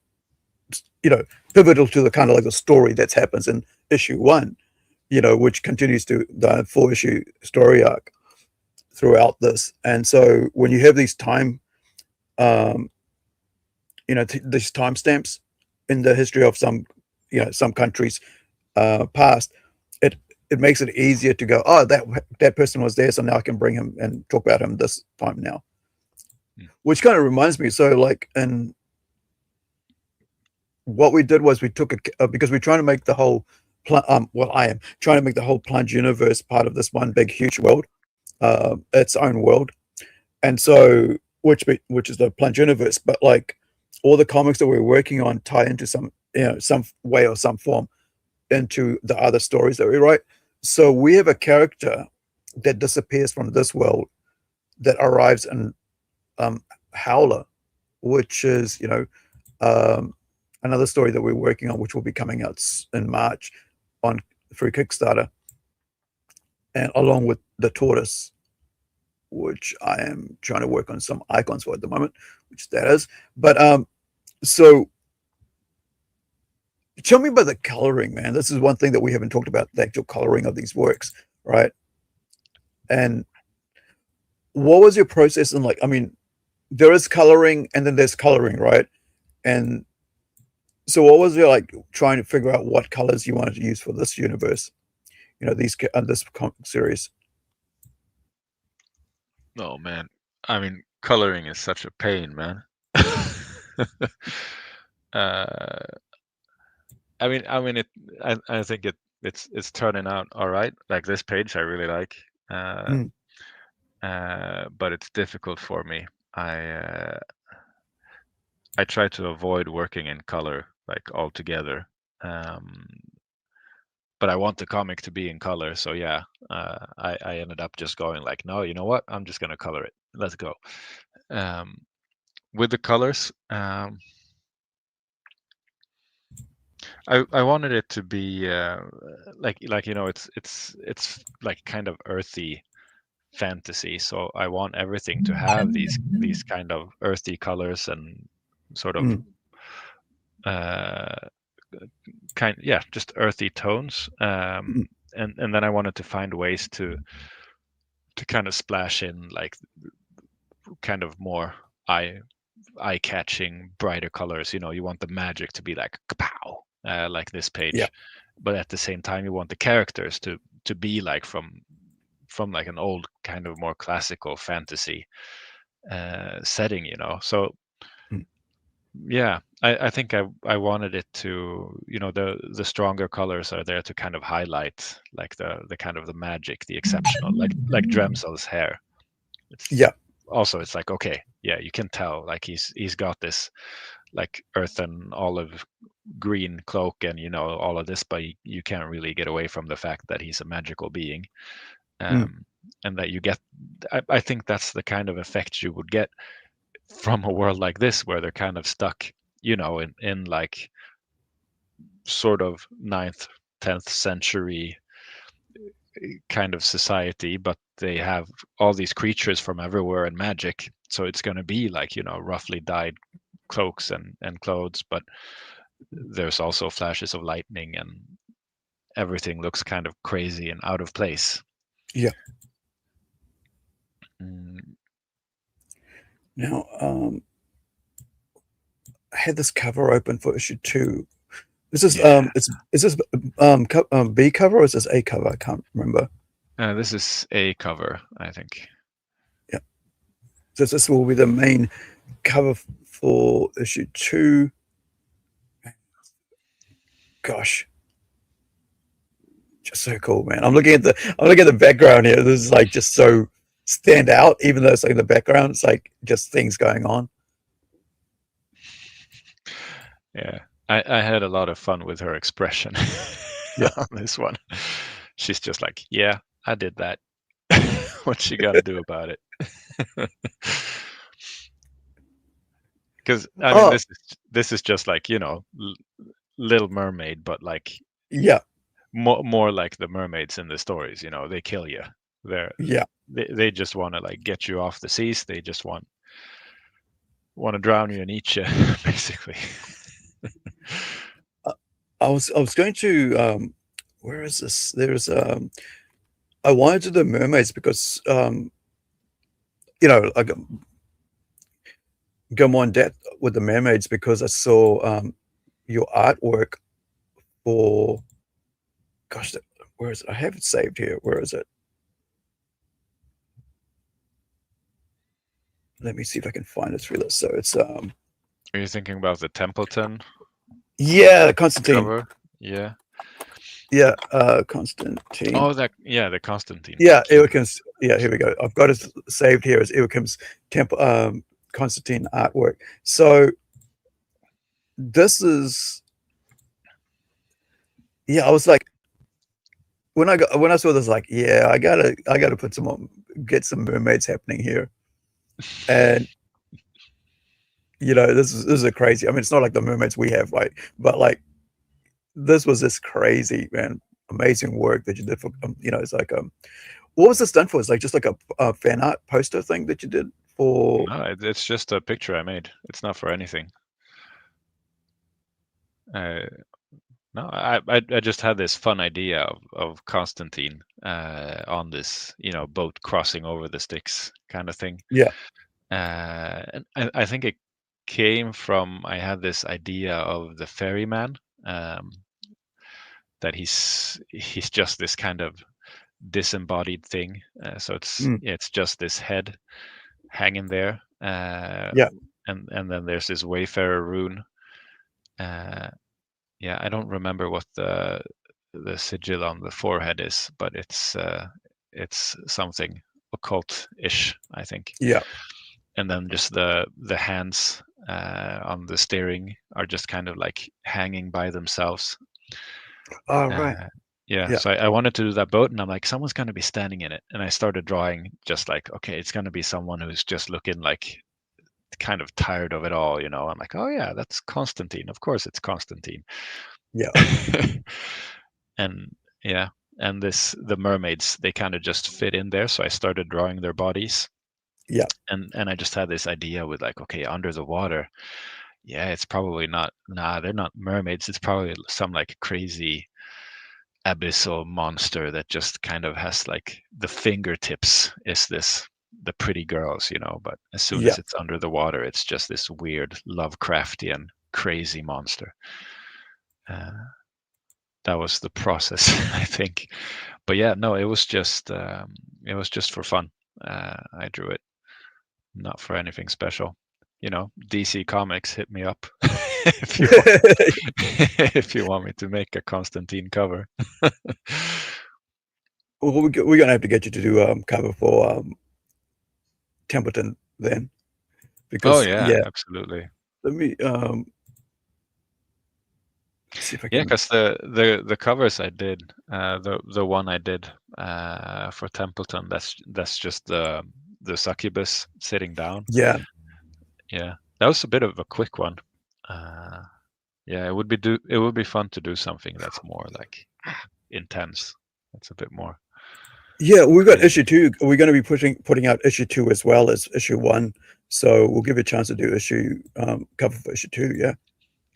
pivotal to the kind of like the story that happens in issue 1, which continues to the 4-issue story arc throughout this. And so when you have these time, these timestamps in the history of some countries past, it makes it easier to go, oh, that person was there, so now I can bring him and talk about him this time now. Which kind of reminds me, so like, and what we did was we took because we're trying to make the whole I am trying to make the whole Plunge universe part of this one big huge world, its own world. And so which is the Plunge universe, but like all the comics that we're working on tie into some way or some form into the other stories that we write. So we have a character that disappears from this world that arrives in Howler, which is, another story that we're working on, which will be coming out in March on through Kickstarter, and along with the tortoise, which I am trying to work on some icons for at the moment, which that is. But so tell me about the coloring, man. This is one thing that we haven't talked about, the actual coloring of these works, right? And what was your process? And like, I mean, there is coloring and then there's coloring, right? And so what was it like trying to figure out what colors you wanted to use for this universe, this comic series? Oh man, I mean, coloring is such a pain, man. uh, I think it's turning out all right. Like this page, I really like, Mm. but it's difficult for me. I try to avoid working in color like altogether. But I want the comic to be in color, so yeah, I ended up just going like, no, you know what? I'm just gonna color it. Let's go. With the colors, I wanted it to be like it's like kind of earthy fantasy. So I want everything to have these kind of earthy colors and sort of Mm. just earthy tones. Mm. And then I wanted to find ways to kind of splash in like kind of more eye-catching, brighter colors. You want the magic to be like kapow, like this page, Yeah. but at the same time, you want the characters to be like from like an old kind of more classical fantasy setting. So Mm. yeah, I think I wanted it to, the stronger colors are there to kind of highlight like the kind of the magic, the exceptional, like Dremsel's hair. Yeah. It's like, okay, yeah, you can tell like he's got this like earth and olive green cloak and all of this, but you can't really get away from the fact that he's a magical being. Mm. And that you get, I think that's the kind of effect you would get from a world like this where they're kind of stuck in like sort of 9th 10th century kind of society, but they have all these creatures from everywhere and magic, so it's going to be like roughly dyed cloaks and clothes, but there's also flashes of lightning and everything looks kind of crazy and out of place. Yeah. Mm, Now, I had this cover open for issue 2. This is Yeah. is this B cover or is this A cover? I can't remember. This is A cover, I think. Yeah. So this will be the main cover for issue 2. Gosh. Just so cool, man. I'm looking at the background here. This is like just so stand out, even though it's like in the background, it's like just things going on. Yeah, I had a lot of fun with her expression Yeah. on this one. She's just like, yeah, I did that. What you got to do about it? Because I mean, Oh, this is just like Little Mermaid, but like yeah. more like the mermaids in the stories. They kill you. Yeah. They just want to like get you off the seas. They just want to drown you and eat you, basically. I was going to where is this? There's I wanted to do mermaids because like go more in depth with the mermaids because I saw your artwork for gosh, where is it? I have it saved here. Where is it? Let me see if I can find it through this. So it's Are you thinking about the Templeton yeah, Constantine. cover? Yeah. Yeah, Constantine. Oh, the Constantine. Yeah, Iwakim's. Yeah, here we go. I've got it saved here as Iwakim's Constantine artwork. So this is, yeah, I was like, when I saw this, like, yeah, I gotta put get some mermaids happening here, and this is a crazy. I mean, it's not like the mermaids we have, like, but like this was this crazy, man, amazing work that you did for it's like what was this done for? It's like just like a fan art poster thing that you did for. No, it's just a picture I made. It's not for anything. No, I just had this fun idea of Constantine on this, boat crossing over the Styx kind of thing. Yeah. And I think it came from, I had this idea of the ferryman, that he's just this kind of disembodied thing. So it's just this head hanging there. Yeah. And then there's this wayfarer rune. Yeah, I don't remember what the sigil on the forehead is, but it's something occult-ish, I think. Yeah. And then just the hands on the steering are just kind of like hanging by themselves. Oh, right. Yeah. So I wanted to do that boat, and I'm like, someone's going to be standing in it. And I started drawing just like, okay, it's going to be someone who's just looking like kind of tired of it all, I'm like, oh yeah, that's Constantine. Of course it's Constantine. Yeah. And yeah, and the mermaids, they kind of just fit in there. So I started drawing their bodies. Yeah. And I just had this idea with like, okay, under the water, yeah, it's probably not, they're not mermaids. It's probably some like crazy abyssal monster that just kind of has like the fingertips is the pretty girls, but as soon as it's under the water, it's just this weird Lovecraftian crazy monster. That was the process, I think. But yeah, no, it was just for fun. I drew it, not for anything special. DC Comics, hit me up if you want, if you want me to make a Constantine cover. Well, we're gonna have to get you to do cover for Templeton then, because absolutely. let me see if I Yeah, can. because the covers I did, the one I did for Templeton, that's just the succubus sitting down. Yeah. Yeah, that was a bit of a quick one. Yeah, it would be fun to do something that's more like intense. That's a bit more. Yeah, we've got crazy. issue 2. We're going to be putting out issue 2 as well as issue 1. So we'll give you a chance to do issue cover for issue 2. Yeah.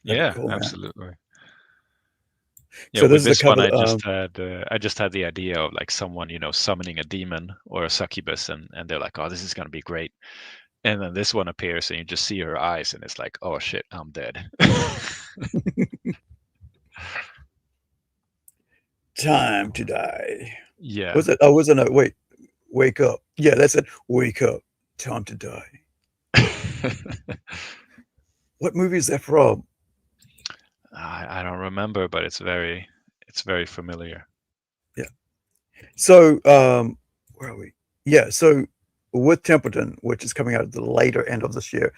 Yeah, cool, absolutely. Man. Yeah, so with this is the cover. I just had the idea of like someone, summoning a demon or a succubus, and they're like, oh, this is gonna be great. And then this one appears, and you just see her eyes, and it's like, oh shit, I'm dead. Time to die. Yeah. Was it? Oh, wasn't it? Wait, wake up. Yeah, that's it. Wake up. Time to die. What movie is that from? I don't remember, but it's very familiar. Yeah. So, where are we? Yeah. So with Templeton, which is coming out at the later end of this year,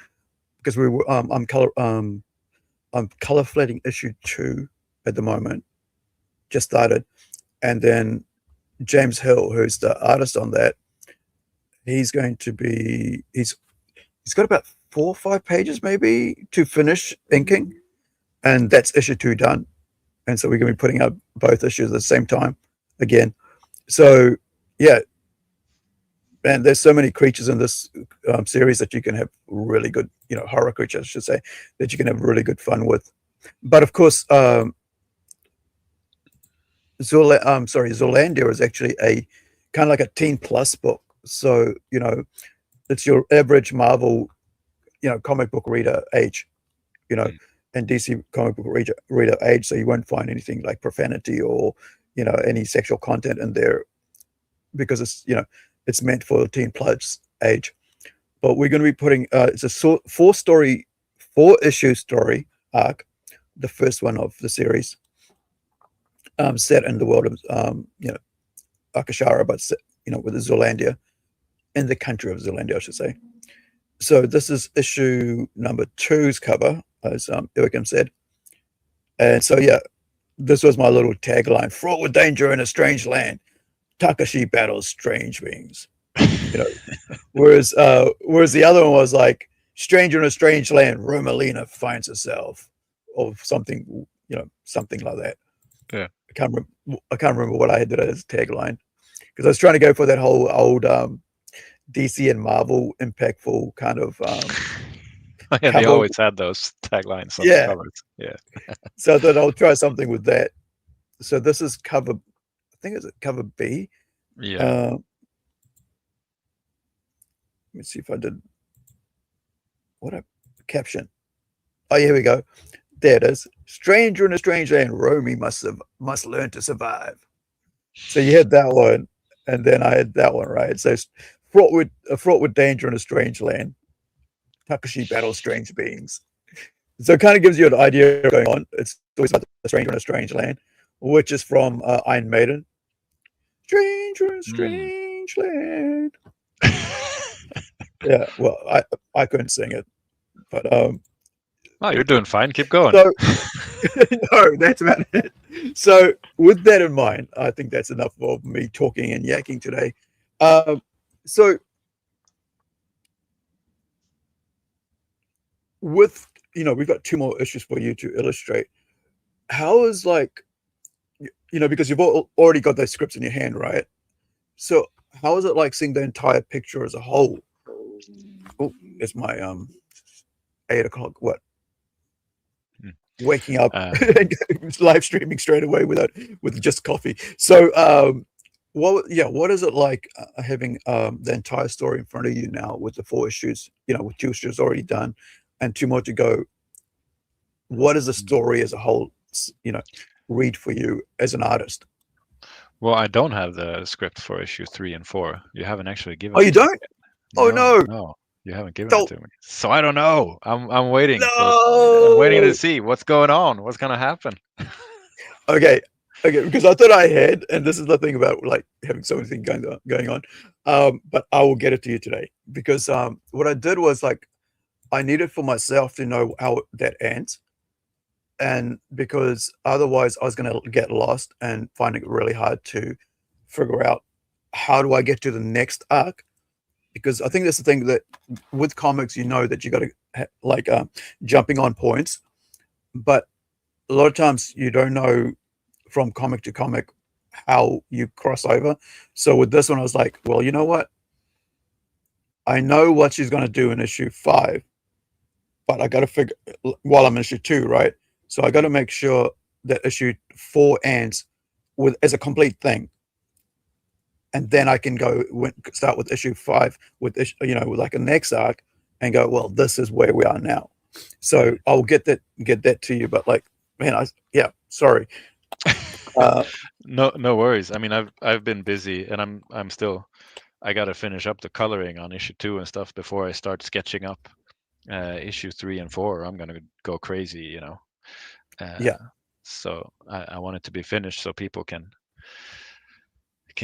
because we were, I'm color flatting issue 2 at the moment. Just started, and then James Hill, who's the artist on that, he's got about 4 or 5 pages maybe to finish inking, and that's issue 2 done. And so we're going to be putting out both issues at the same time again. So yeah, and there's so many creatures in this series that you can have really good, horror creatures, I should say, that you can have really good fun with. But of course, Zeolandia is actually a kind of like a teen plus book. So, it's your average Marvel, comic book reader age, and DC comic book reader age. So you won't find anything like profanity or, any sexual content in there, because it's meant for the teen plus age. But we're going to be putting, it's a 4-issue story arc, the first one of the series. Set in the world of Akashara, but with the Zeolandia, in the country of Zeolandia, I should say. So this is issue number 2's cover, as Joachim said. And so yeah, this was my little tagline: fraught with danger in a strange land, Takashi battles strange beings. You know, whereas the other one was like stranger in a strange land, Romalina finds herself, or something, something like that. Yeah. I can't remember what I had as tagline, because I was trying to go for that whole old DC and Marvel impactful kind of Yeah, they cover. always had those taglines on the Yeah. covers. Yeah. So I thought I'll try something with that. So this is cover, I think it's cover B. Yeah. Let me see if I did what a caption. Oh, here we go. There it is. Stranger in a strange land, Romy must learn to survive. So you had that one, and then I had that one, right? So it's fraught with danger in a strange land. Takashi battles strange beings. So it kind of gives you an idea of what's going on. It's always about the stranger in a strange land, which is from Iron Maiden. Stranger in a strange land. Yeah, well, I couldn't sing it, but Oh, you're doing fine. Keep going. so no, that's about it. So with that in mind, I think that's enough of me talking and yakking today. So with we've got 2 more issues for you to illustrate. How is because you've already got those scripts in your hand, right? So how is it like seeing the entire picture as a whole? Oh, it's my 8 o'clock. What? Waking up and live streaming straight away with just coffee. So what is it like having the entire story in front of you now with the 4 issues, with 2 issues already done and 2 more to go? What is the story as a whole, read for you as an artist? Well, I don't have the script for issue 3 and 4. You haven't actually given. Oh, you don't? Oh, no. No, you haven't given So- it to me. So I don't know. I'm waiting. No. I'm waiting to see what's going on. What's gonna happen? Okay, because I thought I had, and this is the thing about like having so many things going on. But I will get it to you today, because what I did was like I needed for myself to know how that ends, and because otherwise I was going to get lost and find it really hard to figure out how do I get to the next arc. Because I think that's the thing that with comics, that you got to jumping on points, but a lot of times you don't know from comic to comic how you cross over. So with this one, I was like, well, you know what? I know what she's going to do in issue 5, but I got to figure while I'm in issue 2, right? So I got to make sure that issue 4 ends as a complete thing. And then I can start with issue 5 with with like a next arc and go, well, this is where we are now. So I'll get that to you. But like, man, sorry. No worries. I mean, I've been busy, and I'm still. I gotta finish up the coloring on issue 2 and stuff before I start sketching up issue 3 and 4. I'm gonna go crazy, Yeah. So I want it to be finished so people can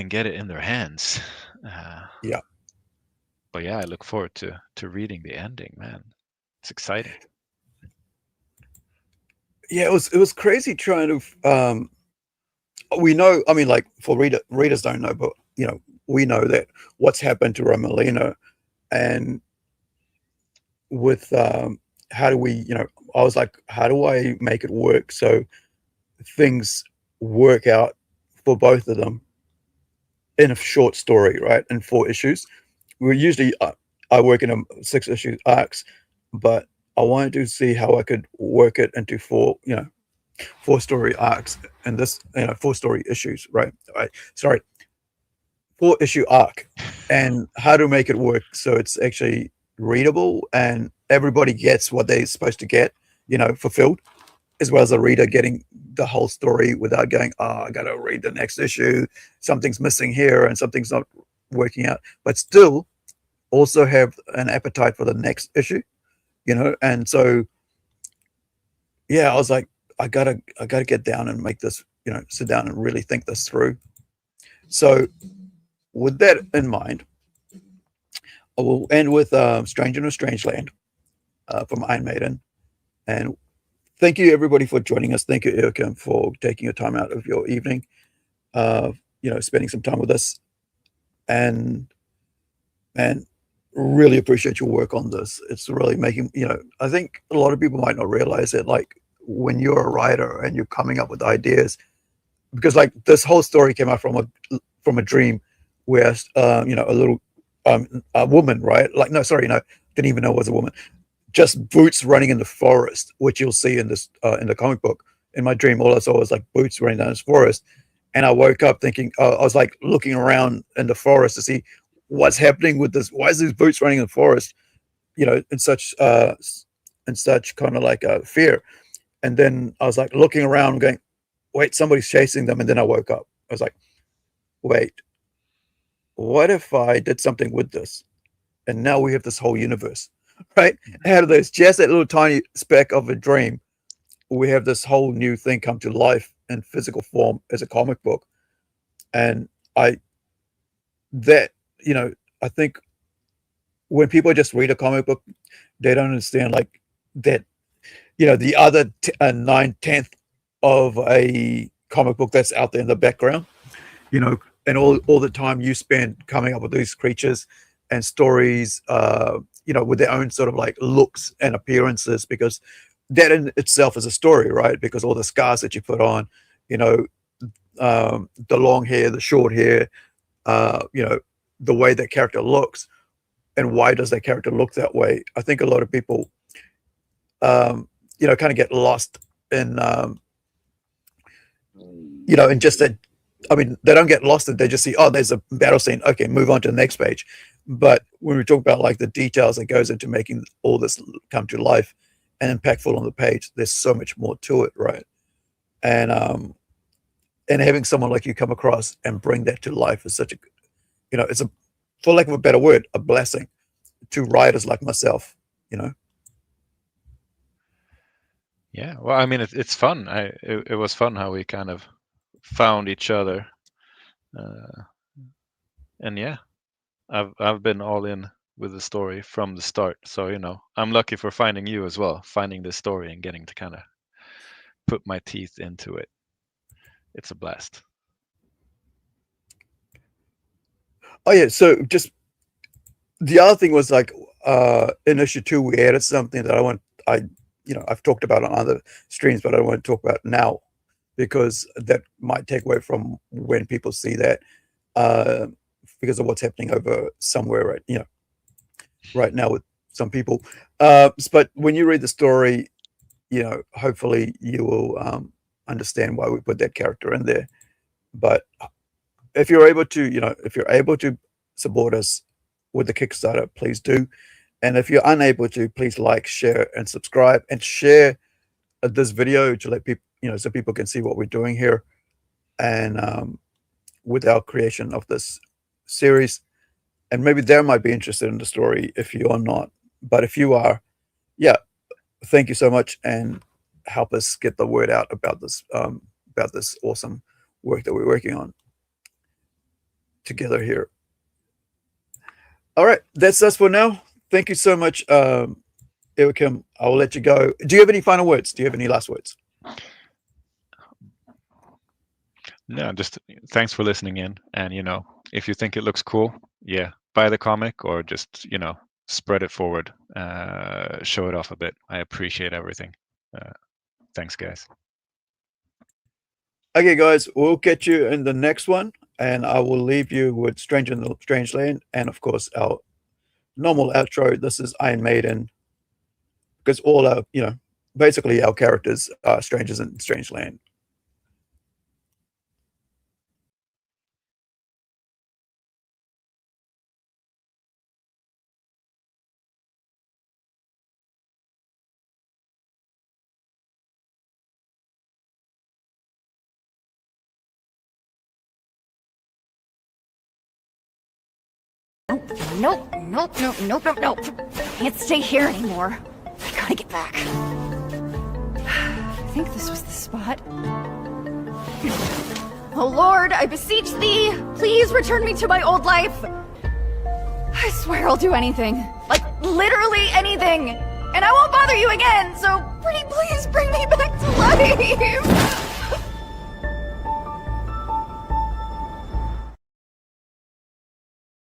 get it in their hands. Yeah. But yeah, I look forward to reading the ending, man. It's exciting. Yeah, it was crazy trying to we know, I mean, like for readers don't know, but we know that what's happened to Romalina, and with how do we, I was like, how do I make it work so things work out for both of them in a short story, right? In 4 issues. We're usually I work in 6 issue arcs, but I wanted to see how I could work it into 4 story arcs, and this 4 story issues, right? Sorry, 4 issue arc, and how to make it work so it's actually readable and everybody gets what they're supposed to get, fulfilled, as well as the reader getting the whole story without going, oh, I gotta read the next issue, something's missing here and something's not working out, but still also have an appetite for the next issue, and so yeah, I was like, I gotta get down and make this, sit down and really think this through. So with that in mind, I will end with Stranger in a Strange Land from Iron Maiden, and thank you everybody for joining us. Thank you, Erica, for taking your time out of your evening, spending some time with us, and really appreciate your work on this. It's really making, I think a lot of people might not realize it, like when you're a writer and you're coming up with ideas, because like this whole story came out from a dream where a little a woman, right? Like, no, sorry, no, didn't even know it was a woman. Just boots running in the forest, which you'll see in this in the comic book. In my dream, all I saw was like boots running down this forest, and I woke up thinking, I was like looking around in the forest to see what's happening with this. Why is these boots running in the forest? In such kind of like fear. And then I was like looking around, going, wait, somebody's chasing them. And then I woke up. I was like, wait, what if I did something with this? And now we have this whole universe, right? Out of this, just that little tiny speck of a dream, we have this whole new thing come to life in physical form as a comic book. And I think when people just read a comic book, they don't understand like that, the other 9/10 of a comic book that's out there in the background, and all the time you spend coming up with these creatures and stories, with their own sort of like looks and appearances, because that in itself is a story, right? Because all the scars that you put on, the long hair, the short hair, the way that character looks, and why does that character look that way? I think a lot of people, kind of get lost in, in just that. I mean, they don't get lost, and they just see, oh, there's a battle scene. Okay, move on to the next page. But when we talk about like the details that goes into making all this come to life and impactful on the page, there's so much more to it, right? And having someone like you come across and bring that to life is such a, it's a, for lack of a better word, a blessing to writers like myself, Yeah, well, I mean, it's fun. It was fun how we kind of found each other, and yeah, I've been all in with the story from the start. So I'm lucky for finding you as well, finding this story and getting to kind of put my teeth into it. It's a blast. Oh yeah, so just the other thing was like in issue 2 we added something that I've talked about on other streams, but I don't want to talk about now because that might take away from when people see that, because of what's happening over somewhere right now with some people. But when you read the story, hopefully you will understand why we put that character in there. But if you're able to support us with the Kickstarter, please do. And if you're unable to, please like, share, and subscribe, and share this video to let people, so people can see what we're doing here, and with our creation of this series. And maybe they might be interested in the story if you are not. But if you are, yeah, thank you so much, and help us get the word out about this awesome work that we're working on together here. All right, that's us for now. Thank you so much, Erica. I will let you go. Do you have any final words? Do you have any last words? No, just thanks for listening in. And if you think it looks cool, yeah, buy the comic or just spread it forward, show it off a bit. I appreciate everything. Thanks, guys. Okay, guys, we'll catch you in the next one, and I will leave you with Stranger in the Strange Land, and of course our normal outro. This is Iron Maiden, because all our, basically our characters are strangers in Strange Land. Nope. Can't stay here anymore. I gotta get back. I think this was the spot. Oh Lord, I beseech thee, please return me to my old life. I swear I'll do anything. Like, literally anything. and I won't bother you again, so pretty please bring me back to life.